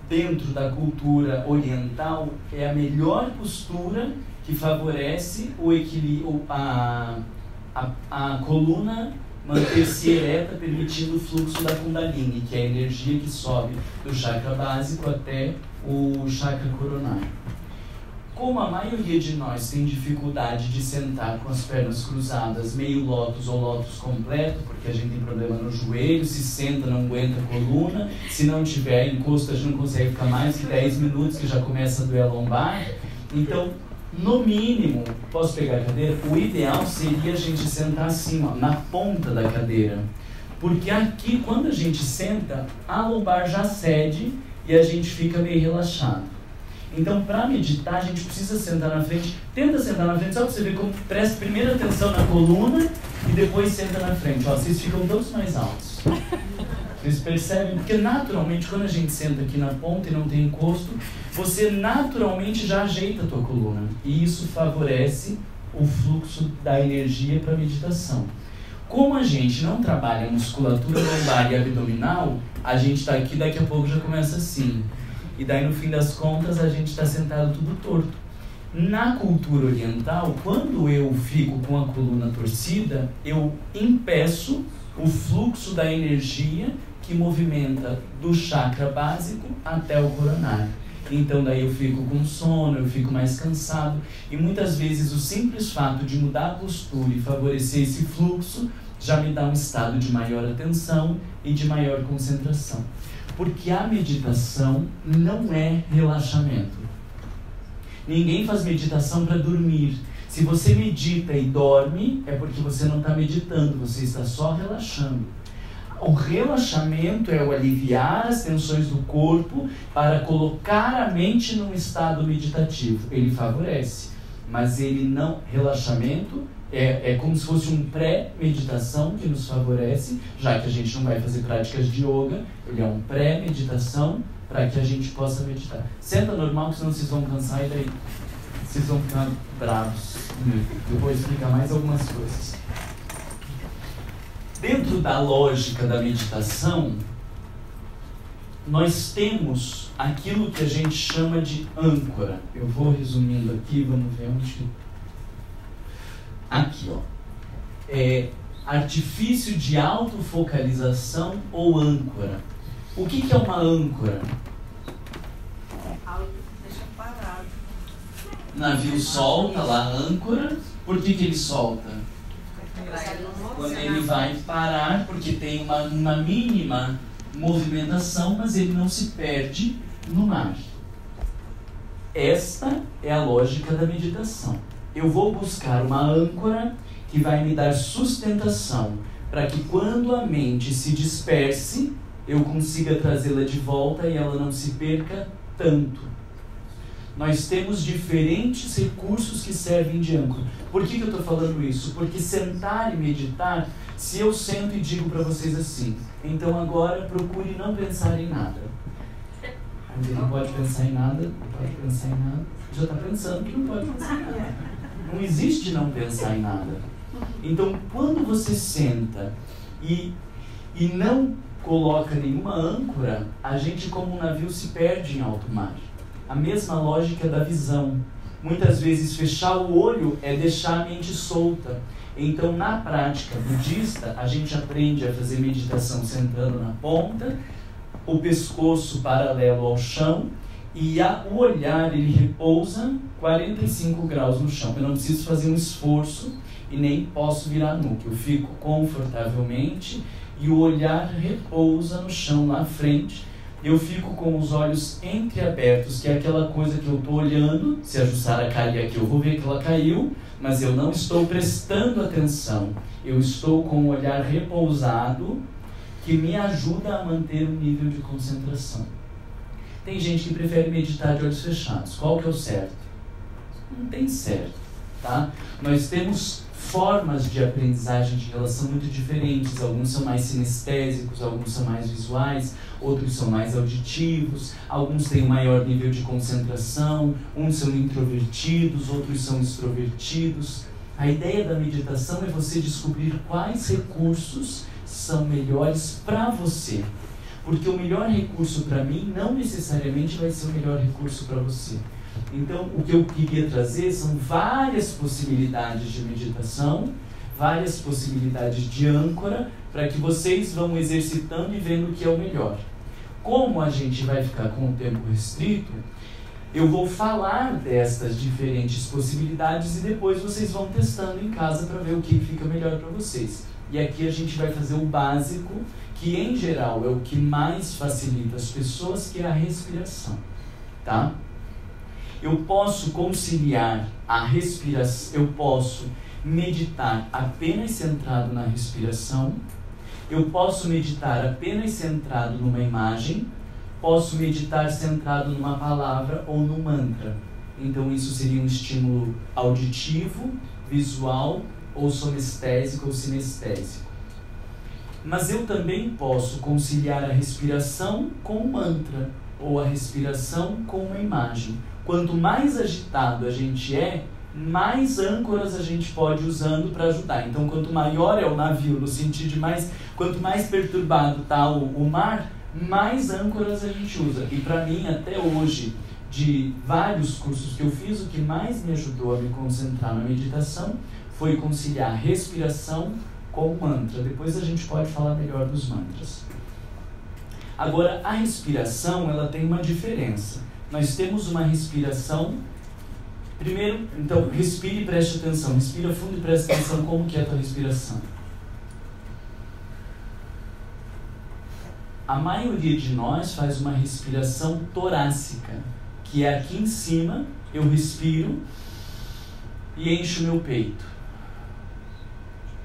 dentro da cultura oriental, é a melhor postura que favorece o equilíbrio, a coluna manter-se ereta, permitindo o fluxo da Kundalini, que é a energia que sobe do chakra básico até o chakra coronário. Como a maioria de nós tem dificuldade de sentar com as pernas cruzadas, meio lótus ou lótus completo, porque a gente tem problema no joelho, se senta não aguenta a coluna, se não tiver encosto a gente não consegue ficar mais que 10 minutos que já começa a doer a lombar. Então, no mínimo, posso pegar a cadeira? O ideal seria a gente sentar assim, ó, na ponta da cadeira. Porque aqui, quando a gente senta, a lombar já cede e a gente fica meio relaxado. Então, para meditar, a gente precisa sentar na frente. Tenta sentar na frente, só para você ver como presta primeiro atenção na coluna e depois senta na frente. Ó, vocês ficam todos mais altos. Vocês percebem? Porque naturalmente, quando a gente senta aqui na ponta e não tem encosto, você naturalmente já ajeita a tua coluna. E isso favorece o fluxo da energia para a meditação. Como a gente não trabalha musculatura lombar e abdominal, a gente está aqui, daqui a pouco já começa assim. E daí, no fim das contas, a gente está sentado tudo torto. Na cultura oriental, quando eu fico com a coluna torcida, eu impeço o fluxo da energia que movimenta do chakra básico até o coronário. Então, daí eu fico com sono, eu fico mais cansado. E muitas vezes o simples fato de mudar a postura e favorecer esse fluxo já me dá um estado de maior atenção e de maior concentração. Porque a meditação não é relaxamento. Ninguém faz meditação para dormir. Se você medita e dorme, é porque você não está meditando, você está só relaxando. O relaxamento é o aliviar as tensões do corpo para colocar a mente num estado meditativo. Ele favorece, mas ele não... Relaxamento é como se fosse um pré-meditação que nos favorece, já que a gente não vai fazer práticas de yoga, ele é um pré-meditação para que a gente possa meditar. Senta normal, que senão vocês vão cansar e daí vocês vão ficar bravos. Eu vou explicar mais algumas coisas. Dentro da lógica da meditação, nós temos aquilo que a gente chama de âncora. Eu vou resumindo aqui, vamos ver onde... Aqui, ó. Artifício de autofocalização ou âncora. O que é uma âncora? Algo que deixa parado. O navio solta lá a âncora. Por que ele solta? Quando ele vai parar, porque tem uma mínima movimentação, mas ele não se perde no mar. Esta é a lógica da meditação. Eu vou buscar uma âncora que vai me dar sustentação para que quando a mente se disperse, eu consiga trazê-la de volta e ela não se perca tanto. Nós temos diferentes recursos que servem de âncora. Por que eu estou falando isso? Porque sentar e meditar, se eu sento e digo para vocês assim, então agora procure não pensar em nada. Quando ele não pode pensar em nada, não pode pensar em nada, já está pensando que não pode pensar em nada. Não existe não pensar em nada. Então, quando você senta e não coloca nenhuma âncora, a gente, como um navio, se perde em alto mar. A mesma lógica da visão. Muitas vezes, fechar o olho é deixar a mente solta. Então, na prática budista, a gente aprende a fazer meditação sentando na ponta, o pescoço paralelo ao chão, e o olhar ele repousa 45 graus no chão. Eu não preciso fazer um esforço e nem posso virar a nuca. Eu fico confortavelmente e o olhar repousa no chão lá à frente. Eu fico com os olhos entreabertos, que é aquela coisa que eu estou olhando. Se a Jussara cair aqui, eu vou ver que ela caiu, mas eu não estou prestando atenção. Eu estou com o olhar repousado, que me ajuda a manter um nível de concentração. Tem gente que prefere meditar de olhos fechados. Qual que é o certo? Não tem certo, tá? Nós temos formas de aprendizagem de relação muito diferentes. Alguns são mais sinestésicos, alguns são mais visuais, outros são mais auditivos, alguns têm um maior nível de concentração, uns são introvertidos, outros são extrovertidos. A ideia da meditação é você descobrir quais recursos são melhores para você. Porque o melhor recurso para mim não necessariamente vai ser o melhor recurso para você. Então, o que eu queria trazer são várias possibilidades de meditação, várias possibilidades de âncora, para que vocês vão exercitando e vendo o que é o melhor. Como a gente vai ficar com o tempo restrito, eu vou falar destas diferentes possibilidades e depois vocês vão testando em casa para ver o que fica melhor para vocês. E aqui a gente vai fazer o básico, que em geral é o que mais facilita as pessoas, que é a respiração, tá? Eu posso conciliar a respiração, eu posso meditar apenas centrado na respiração, eu posso meditar apenas centrado numa imagem, posso meditar centrado numa palavra ou num mantra. Então isso seria um estímulo auditivo, visual, ou sonestésico ou sinestésico. Mas eu também posso conciliar a respiração com o mantra, ou a respiração com uma imagem. Quanto mais agitado a gente é, mais âncoras a gente pode ir usando para ajudar. Então, quanto maior é o navio, no sentido de quanto mais perturbado está o mar, mais âncoras a gente usa. E para mim, até hoje, de vários cursos que eu fiz, o que mais me ajudou a me concentrar na meditação foi conciliar respiração com o mantra. Depois a gente pode falar melhor dos mantras. Agora, a respiração, ela tem uma diferença. Nós temos uma respiração... Primeiro, então, respire e preste atenção. Respira fundo e preste atenção como que é a tua respiração. A maioria de nós faz uma respiração torácica, que é aqui em cima, eu respiro e encho meu peito.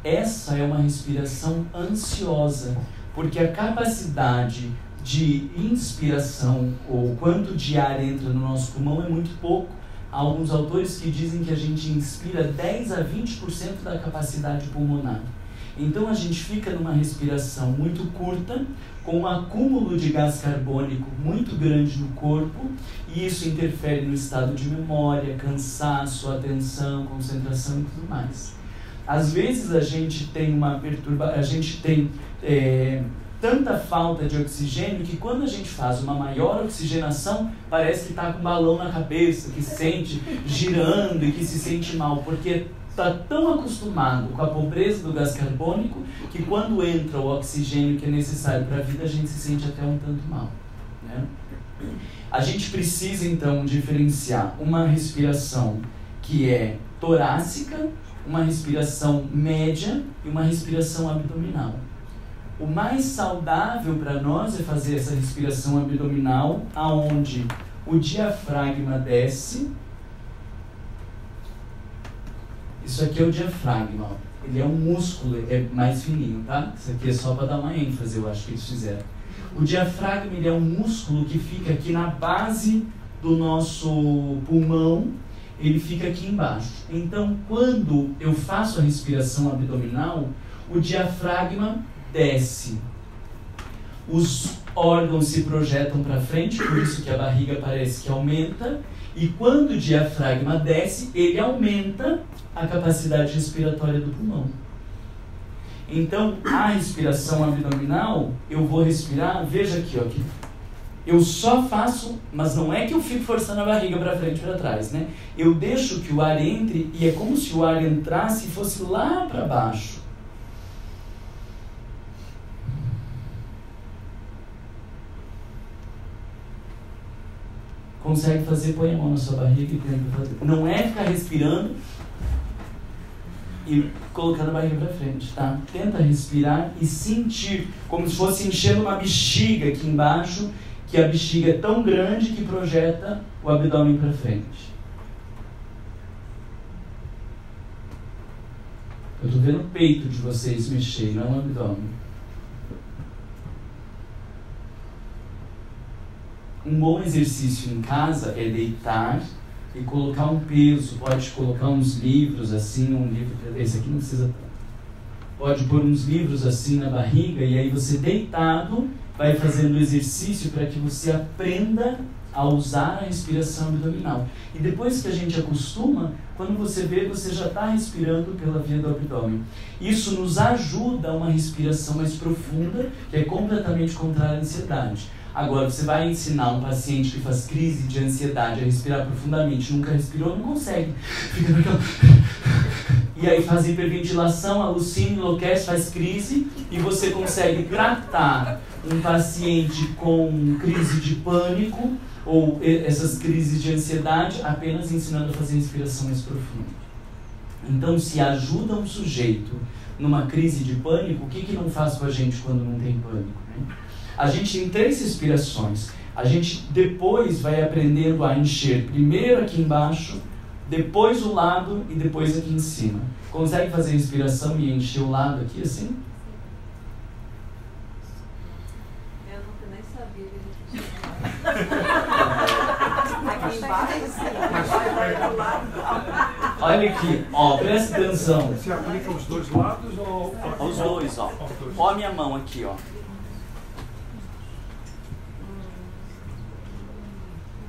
Essa é uma respiração ansiosa, porque a capacidade de inspiração, ou quanto de ar entra no nosso pulmão, é muito pouco. Há alguns autores que dizem que a gente inspira 10 a 20% da capacidade pulmonar. Então a gente fica numa respiração muito curta, com um acúmulo de gás carbônico muito grande no corpo, e isso interfere no estado de memória, cansaço, atenção, concentração e tudo mais. Às vezes a gente tem tanta falta de oxigênio que quando a gente faz uma maior oxigenação, parece que está com um balão na cabeça, que sente girando e que se sente mal, porque está tão acostumado com a pobreza do gás carbônico que quando entra o oxigênio que é necessário para a vida, a gente se sente até um tanto mal, né? A gente precisa então diferenciar uma respiração que é torácica, uma respiração média e uma respiração abdominal. O mais saudável para nós é fazer essa respiração abdominal, aonde o diafragma desce. Isso aqui é o diafragma, ó. Ele é um músculo, é mais fininho, tá? Isso aqui é só para dar uma ênfase, eu acho que eles fizeram. O diafragma, ele é um músculo que fica aqui na base do nosso pulmão, ele fica aqui embaixo. Então, quando eu faço a respiração abdominal, o diafragma desce. os órgãos se projetam para frente, por isso que a barriga parece que aumenta, e quando o diafragma desce, ele aumenta a capacidade respiratória do pulmão. Então, a respiração abdominal, eu vou respirar, veja aqui, ó, que eu só faço, mas não é que eu fico forçando a barriga para frente e para trás, né? Eu deixo que o ar entre e é como se o ar entrasse e fosse lá para baixo. Consegue fazer? Põe a mão na sua barriga e tenta fazer. Não é ficar respirando e colocando a barriga para frente, tá? Tenta respirar e sentir, como se fosse enchendo uma bexiga aqui embaixo, que a bexiga é tão grande que projeta o abdômen para frente. Eu estou vendo o peito de vocês mexer, não o abdômen. Um bom exercício em casa é deitar e colocar um peso. Pode colocar uns livros assim, um livro, esse aqui não precisa tanto. Pode pôr uns livros assim na barriga e aí você deitado vai fazendo exercício para que você aprenda a usar a respiração abdominal. E depois que a gente acostuma, quando você vê, você já está respirando pela via do abdômen. Isso nos ajuda a uma respiração mais profunda, que é completamente contrária à ansiedade. Agora, você vai ensinar um paciente que faz crise de ansiedade a respirar profundamente, nunca respirou, não consegue. Fica naquela... E aí faz hiperventilação, alucina, enlouquece, faz crise, e você consegue tratar um paciente com crise de pânico ou essas crises de ansiedade apenas ensinando a fazer respiração mais profunda. Então, se ajuda um sujeito numa crise de pânico, o que não faz com a gente quando não tem pânico, né? A gente tem 3 respirações. A gente depois vai aprendendo a encher primeiro aqui embaixo, depois o lado e depois aqui em cima. Consegue fazer respiração e encher o lado aqui assim? Eu nem sabia que aqui embaixo. Olha aqui, ó, presta atenção. Você aplica os dois lados ou... Os dois, ó. Ó a minha mão aqui, ó.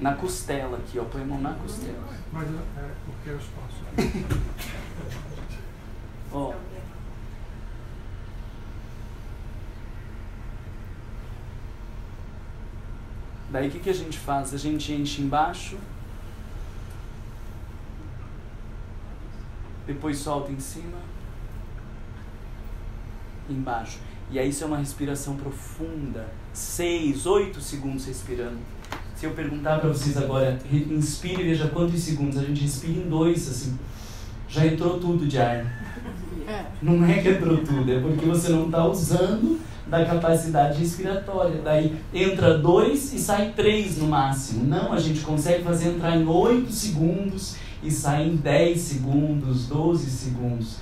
Na costela aqui, ó. Põe a mão na costela. Mas é porque é o espaço. Ó. Daí o que a gente faz? A gente enche embaixo, depois solta em cima, embaixo. E aí isso é uma respiração profunda, 6, 8 segundos respirando. Se eu perguntar para vocês agora, inspire e veja quantos segundos, a gente respira em 2, assim, já entrou tudo de ar. Não é que entrou tudo, é porque você não está usando da capacidade respiratória. Daí entra 2 e sai 3 no máximo. Não, a gente consegue fazer entrar em 8 segundos e sair em 10 segundos, 12 segundos.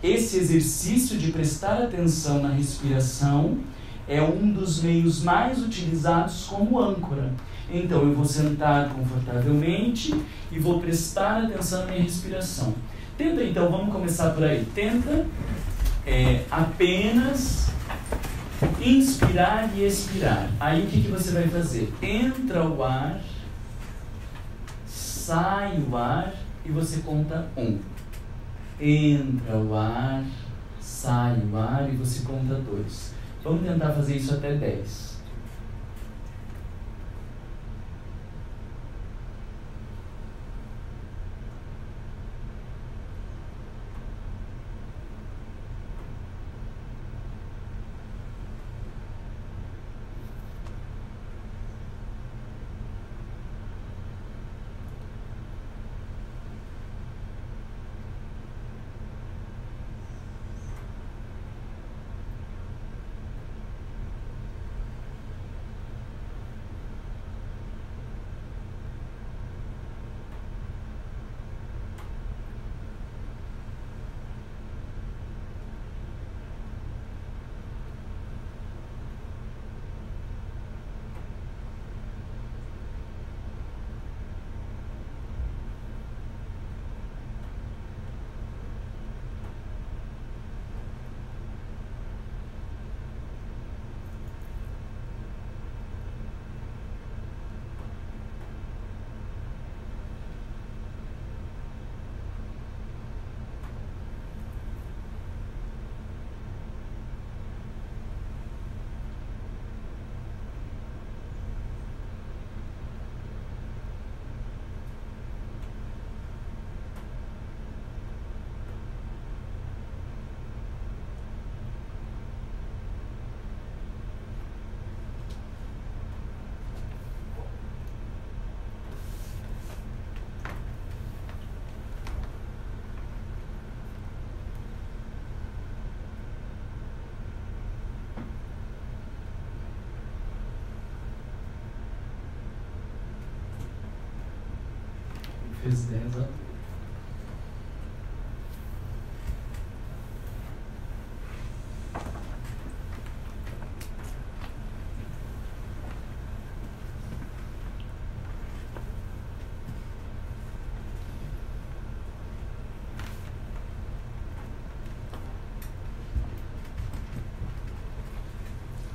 Esse exercício de prestar atenção na respiração é um dos meios mais utilizados como âncora. Então eu vou sentar confortavelmente e vou prestar atenção na minha respiração. Tenta então, vamos começar por aí. Tenta apenas inspirar e expirar. Aí o que você vai fazer? Entra o ar, sai o ar e você conta 1. Entra o ar, sai o ar e você conta 2. Vamos tentar fazer isso até 10. Fez 10, ó.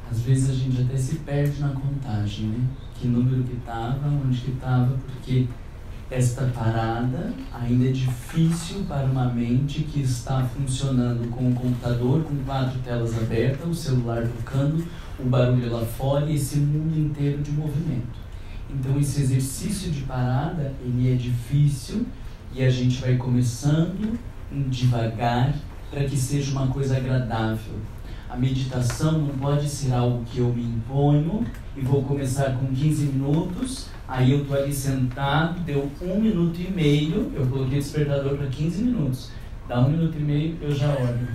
Às vezes a gente até se perde na contagem, né? Que número que estava, onde que estava, porque esta parada ainda é difícil para uma mente que está funcionando com o computador, com 4 telas abertas, o celular tocando, o barulho lá fora e esse mundo inteiro de movimento. Então esse exercício de parada, ele é difícil e a gente vai começando devagar para que seja uma coisa agradável. A meditação não pode ser algo que eu me imponho e vou começar com 15 minutos, aí eu estou ali sentado, deu 1 minuto e meio, eu coloquei o despertador para 15 minutos, dá 1 minuto e meio, eu já olho.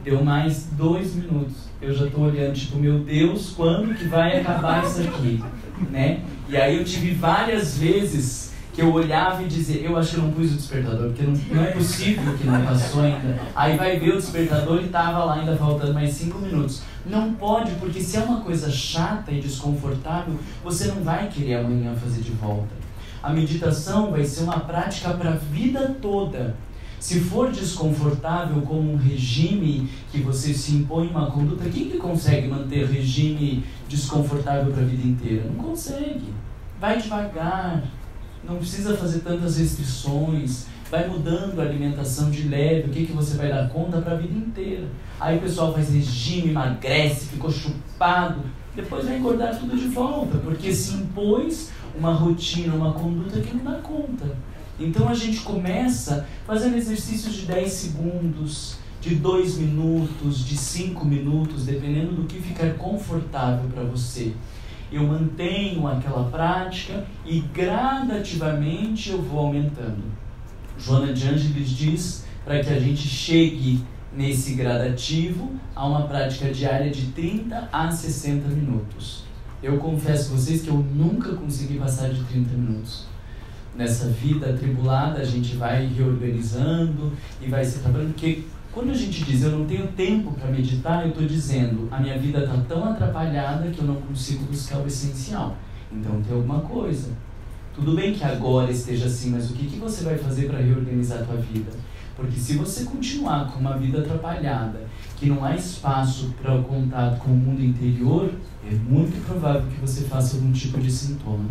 Deu mais 2 minutos, eu já estou olhando, tipo, meu Deus, quando que vai acabar isso aqui? Né? E aí eu tive várias vezes que eu olhava e dizia, eu acho que eu não pus o despertador, porque não é possível que não passou ainda. Aí vai ver o despertador e estava lá ainda faltando mais 5 minutos. Não pode, porque se é uma coisa chata e desconfortável, você não vai querer amanhã fazer de volta. A meditação vai ser uma prática para a vida toda. Se for desconfortável como um regime que você se impõe uma conduta, quem que consegue manter regime desconfortável para a vida inteira? Não consegue. Vai devagar. Não precisa fazer tantas restrições, vai mudando a alimentação de leve, o que você vai dar conta para a vida inteira. Aí o pessoal faz regime, emagrece, ficou chupado, depois vai engordar tudo de volta, porque se impôs uma rotina, uma conduta que não dá conta. Então a gente começa fazendo exercícios de 10 segundos, de 2 minutos, de 5 minutos, dependendo do que ficar confortável para você. Eu mantenho aquela prática e gradativamente eu vou aumentando. Joana de Ângeles diz para que a gente chegue nesse gradativo a uma prática diária de 30 a 60 minutos. Eu confesso a vocês que eu nunca consegui passar de 30 minutos. Nessa vida atribulada a gente vai reorganizando e vai se trabalhando, porque quando a gente diz eu não tenho tempo para meditar, eu estou dizendo a minha vida está tão atrapalhada que eu não consigo buscar o essencial. Então tem alguma coisa. Tudo bem que agora esteja assim, mas o que você vai fazer para reorganizar a tua vida? Porque se você continuar com uma vida atrapalhada, que não há espaço para o contato com o mundo interior, é muito provável que você faça algum tipo de sintoma.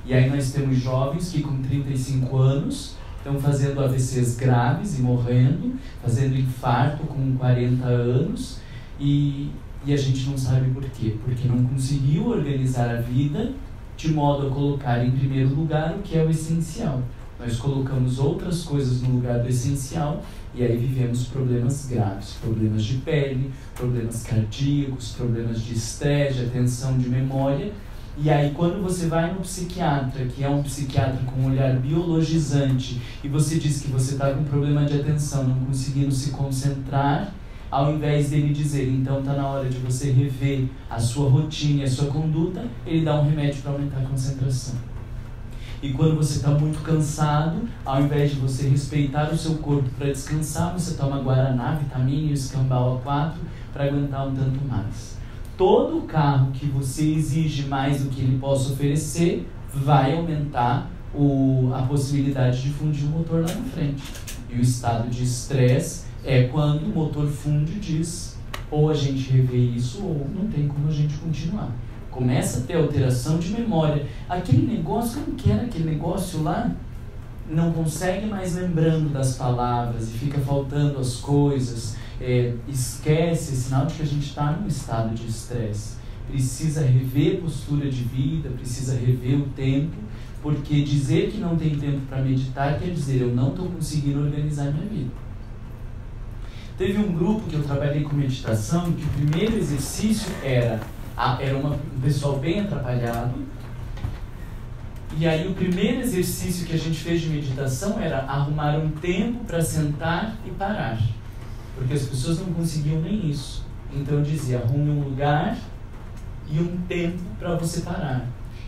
E aí nós temos jovens que com 35 anos estão fazendo AVCs graves e morrendo, fazendo infarto com 40 anos e a gente não sabe por quê. Porque não conseguiu organizar a vida de modo a colocar em primeiro lugar o que é o essencial. Nós colocamos outras coisas no lugar do essencial e aí vivemos problemas graves, problemas de pele, problemas cardíacos, problemas de estresse, de atenção, de memória. E aí quando você vai no psiquiatra, que é um psiquiatra com um olhar biologizante, e você diz que você está com problema de atenção, não conseguindo se concentrar, ao invés dele dizer, então está na hora de você rever a sua rotina e a sua conduta, ele dá um remédio para aumentar a concentração. E quando você está muito cansado, ao invés de você respeitar o seu corpo para descansar, você toma guaraná, vitamina e o escambau A4 para aguentar um tanto mais. Todo carro que você exige mais do que ele possa oferecer vai aumentar a possibilidade de fundir o motor lá na frente. E o estado de estresse é quando o motor funde e diz ou a gente revê isso ou não tem como a gente continuar. Começa a ter alteração de memória. Aquele negócio, como que era aquele negócio lá? Não consegue mais lembrando das palavras e fica faltando as coisas. Esquece, é sinal de que a gente está num estado de estresse. Precisa rever a postura de vida, precisa rever o tempo, porque dizer que não tem tempo para meditar quer dizer eu não estou conseguindo organizar minha vida. Teve um grupo que eu trabalhei com meditação que o primeiro exercício era um pessoal bem atrapalhado, e aí o primeiro exercício que a gente fez de meditação era arrumar um tempo para sentar e parar. Porque as pessoas não conseguiam nem isso. Então eu dizia, arrume um lugar e um tempo para você parar.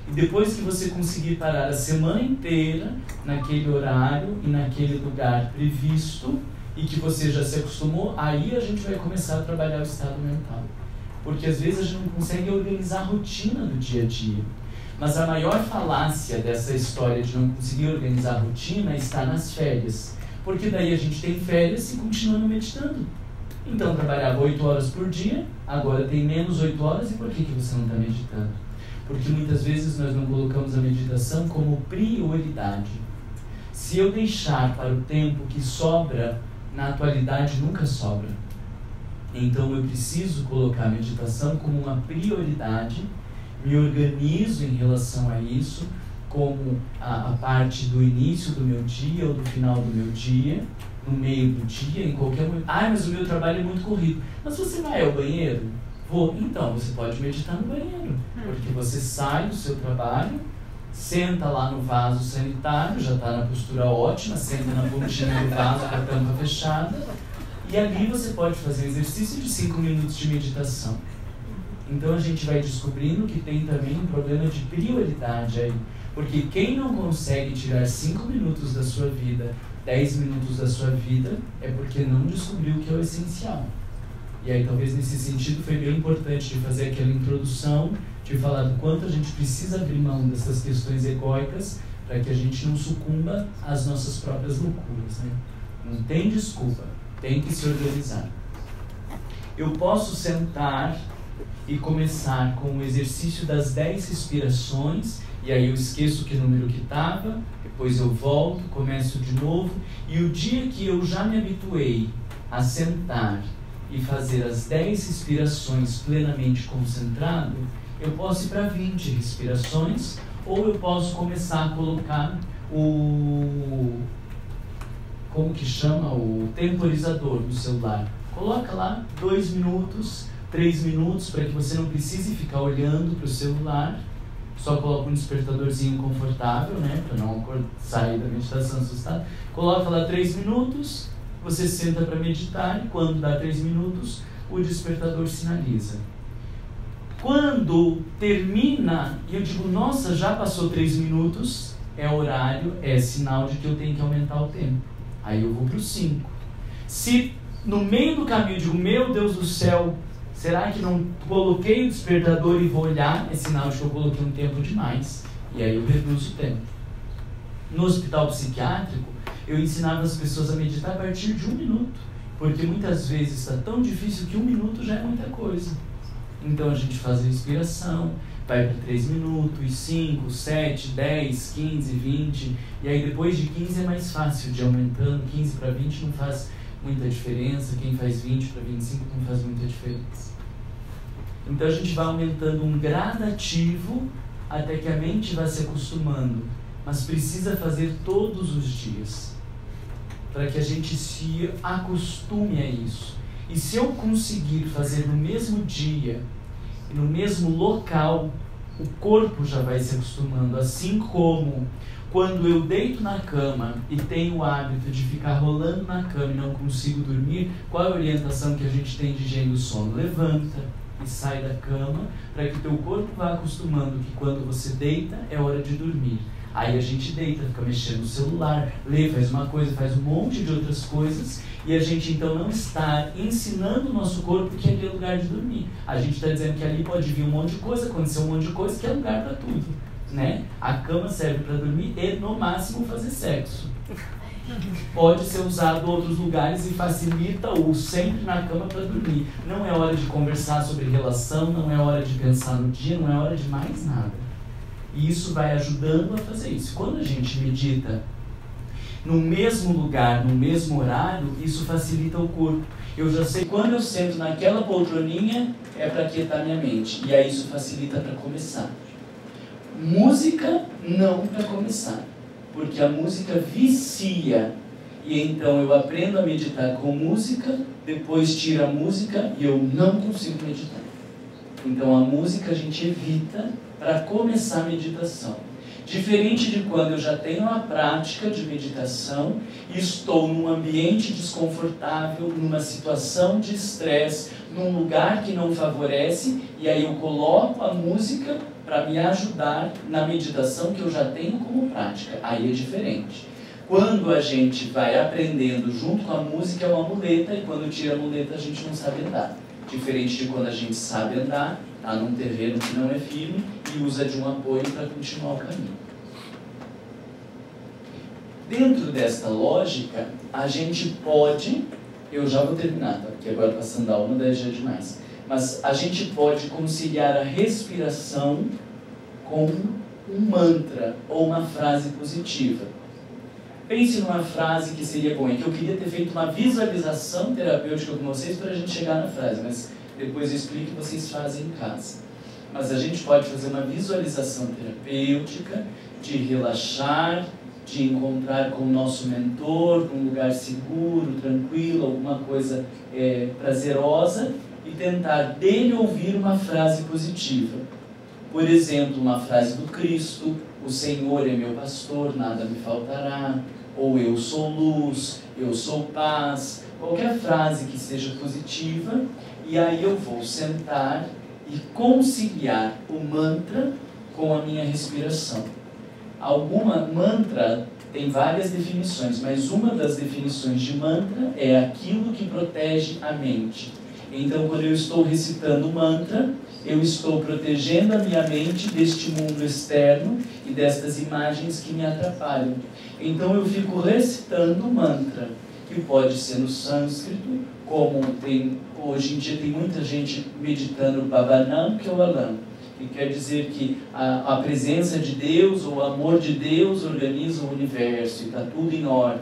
E depois que você conseguir parar a semana inteira naquele horário e naquele lugar previsto e que você já se acostumou, aí a gente vai começar a trabalhar o estado mental. Porque às vezes a gente não consegue organizar a rotina do dia a dia. Mas a maior falácia dessa história de não conseguir organizar a rotina está nas férias. Porque daí a gente tem férias e continua meditando. Então trabalhava 8 horas por dia, agora tem menos 8 horas, e por que você não está meditando? Porque muitas vezes nós não colocamos a meditação como prioridade. Se eu deixar para o tempo que sobra, na atualidade nunca sobra. Então eu preciso colocar a meditação como uma prioridade, me organizo em relação a isso, como a parte do início do meu dia ou do final do meu dia, no meio do dia, em qualquer momento. Ah, mas o meu trabalho é muito corrido. Mas você vai ao banheiro? Vou. Então, você pode meditar no banheiro. Porque você sai do seu trabalho, senta lá no vaso sanitário, já está na postura ótima, senta na pontinha do vaso com a tampa fechada, e ali você pode fazer um exercício de 5 minutos de meditação. Então a gente vai descobrindo que tem também um problema de prioridade aí. Porque quem não consegue tirar 5 minutos da sua vida, 10 minutos da sua vida, é porque não descobriu o que é o essencial. E aí talvez nesse sentido foi bem importante de fazer aquela introdução, de falar do quanto a gente precisa abrir mão dessas questões egóicas para que a gente não sucumba às nossas próprias loucuras, né? Não tem desculpa, tem que se organizar. Eu posso sentar e começar com o exercício das 10 respirações, e aí eu esqueço que número que estava, depois eu volto, começo de novo, e o dia que eu já me habituei a sentar e fazer as 10 respirações plenamente concentrado, eu posso ir para 20 respirações, ou eu posso começar a colocar o temporizador no celular. Coloca lá 2 minutos, 3 minutos, para que você não precise ficar olhando para o celular. Só coloca um despertadorzinho confortável, né, para não sair da meditação assustado. Coloca lá 3 minutos, você senta para meditar, e quando dá 3 minutos, o despertador sinaliza. Quando termina, e eu digo, nossa, já passou 3 minutos, é horário, é sinal de que eu tenho que aumentar o tempo. Aí eu vou para o 5. Se no meio do caminho eu digo, meu Deus do céu, será que não coloquei o despertador e vou olhar? É sinal de que eu coloquei um tempo demais. E aí eu reduzo o tempo. No hospital psiquiátrico, eu ensinava as pessoas a meditar a partir de 1 minuto. Porque muitas vezes está tão difícil que 1 minuto já é muita coisa. Então a gente faz a respiração, vai para 3 minutos, 5, 7, 10, 15, 20. E aí depois de 15 é mais fácil de ir aumentando. 15 para 20 não faz muita diferença. Quem faz 20 para 25 não faz muita diferença. Então a gente vai aumentando um gradativo até que a mente vá se acostumando. Mas precisa fazer todos os dias, para que a gente se acostume a isso. E se eu conseguir fazer no mesmo dia e no mesmo local, o corpo já vai se acostumando. Assim como quando eu deito na cama e tenho o hábito de ficar rolando na cama e não consigo dormir, qual é a orientação que a gente tem de higiene do sono? Levanta e sai da cama, para que o teu corpo vá acostumando que quando você deita é hora de dormir. Aí a gente deita, fica mexendo no celular, lê, faz uma coisa, faz um monte de outras coisas, e a gente então não está ensinando o nosso corpo que ali é lugar de dormir. A gente está dizendo que ali pode vir um monte de coisa, acontecer um monte de coisa, que é lugar para tudo, né? A cama serve para dormir e, no máximo, fazer sexo. Pode ser usado em outros lugares e facilita ou sempre na cama para dormir. Não é hora de conversar sobre relação, não é hora de pensar no dia, não é hora de mais nada. E isso vai ajudando a fazer isso. Quando a gente medita no mesmo lugar, no mesmo horário, isso facilita o corpo. Eu já sei quando eu sento naquela poltroninha é para quietar minha mente. E aí isso facilita para começar. Música não para começar, porque a música vicia. E então eu aprendo a meditar com música, depois tiro a música e eu não consigo meditar. Então a música a gente evita para começar a meditação. Diferente de quando eu já tenho a prática de meditação e estou num ambiente desconfortável, numa situação de estresse, num lugar que não favorece, e aí eu coloco a música para me ajudar na meditação que eu já tenho como prática. Aí é diferente. Quando a gente vai aprendendo junto com a música, é uma muleta, e quando tira a muleta a gente não sabe andar. Diferente de quando a gente sabe andar, está num terreno que não é firme e usa de um apoio para continuar o caminho. Dentro desta lógica, a gente pode, eu já vou terminar, tá? Porque agora passando a aula, daí já é demais, mas a gente pode conciliar a respiração com um mantra ou uma frase positiva. Pense numa frase que seria bom, e que eu queria ter feito uma visualização terapêutica com vocês para a gente chegar na frase, mas depois eu explico que vocês fazem em casa. Mas a gente pode fazer uma visualização terapêutica de relaxar, de encontrar com o nosso mentor, um lugar seguro, tranquilo, alguma coisa prazerosa, e tentar dele ouvir uma frase positiva. Por exemplo, uma frase do Cristo: o Senhor é meu pastor, nada me faltará, ou eu sou luz, eu sou paz, qualquer frase que seja positiva, e aí eu vou sentar e conciliar o mantra com a minha respiração. Mantra tem várias definições, mas uma das definições de mantra é aquilo que protege a mente. Então, quando eu estou recitando o mantra, eu estou protegendo a minha mente deste mundo externo e destas imagens que me atrapalham. Então, eu fico recitando o mantra, que pode ser no sânscrito, como hoje em dia tem muita gente meditando Bhavanam Kevalam, que quer dizer que a presença de Deus ou o amor de Deus organiza o universo e está tudo em ordem.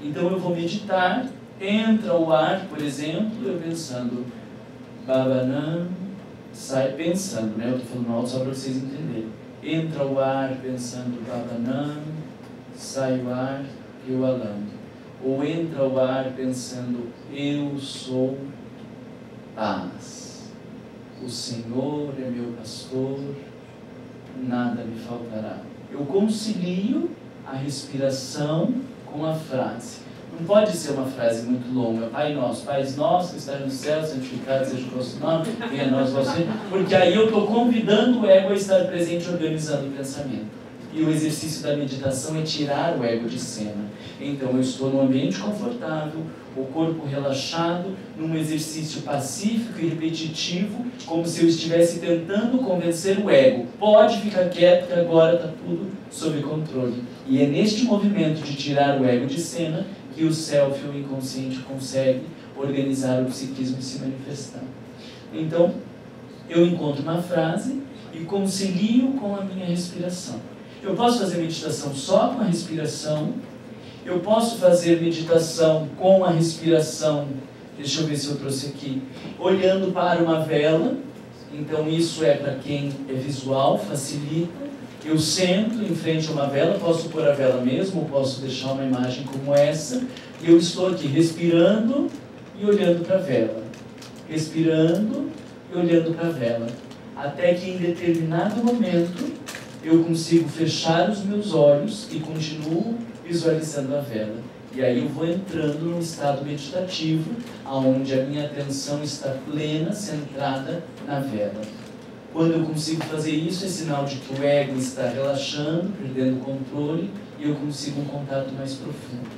Então eu vou meditar, entra o ar, por exemplo, eu pensando Bhavanam, sai pensando, né? Eu estou falando alto só para vocês entenderem. Entra o ar pensando Bhavanam, sai o ar Kevalam. Ou entra o ar pensando eu sou paz. O Senhor é meu pastor, nada me faltará. Eu concilio a respiração com a frase. Não pode ser uma frase muito longa. Pai nosso, Pai nosso que está no céu, santificado seja o vosso nome, venha a nós o vosso reino. Porque aí eu estou convidando o ego a estar presente, organizando o pensamento. E o exercício da meditação é tirar o ego de cena. Então eu estou num ambiente confortável, o corpo relaxado, num exercício pacífico e repetitivo, como se eu estivesse tentando convencer o ego. Pode ficar quieto que agora está tudo sob controle. E é neste movimento de tirar o ego de cena que o self, o inconsciente, consegue organizar o psiquismo e se manifestar. Então, eu encontro uma frase e concilio com a minha respiração. Eu posso fazer meditação só com a respiração. Eu posso fazer meditação com a respiração, deixa eu ver se eu trouxe aqui, olhando para uma vela. Então isso é para quem é visual, facilita. Eu sento em frente a uma vela, posso pôr a vela mesmo, ou posso deixar uma imagem como essa, e eu estou aqui respirando e olhando para a vela. Respirando e olhando para a vela. Até que em determinado momento eu consigo fechar os meus olhos e continuo visualizando a vela. E aí eu vou entrando num estado meditativo, onde a minha atenção está plena, centrada na vela. Quando eu consigo fazer isso, é sinal de que o ego está relaxando, perdendo o controle, e eu consigo um contato mais profundo.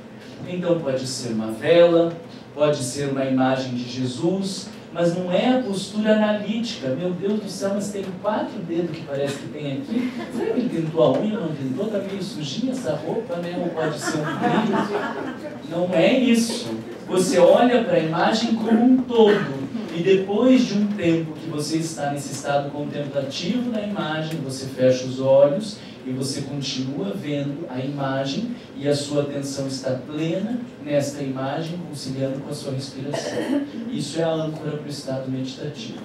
Então pode ser uma vela, pode ser uma imagem de Jesus, mas não é a postura analítica. Meu Deus do céu, mas tem 4 dedos que parece que tem aqui. Será que ele pintou a unha, não pintou? Está meio sujinha essa roupa, né? Ou pode ser um brilho? Não é isso. Você olha para a imagem como um todo. E depois de um tempo que você está nesse estado contemplativo da imagem, você fecha os olhos e você continua vendo a imagem e a sua atenção está plena nesta imagem, conciliando com a sua respiração. Isso é a âncora para o estado meditativo.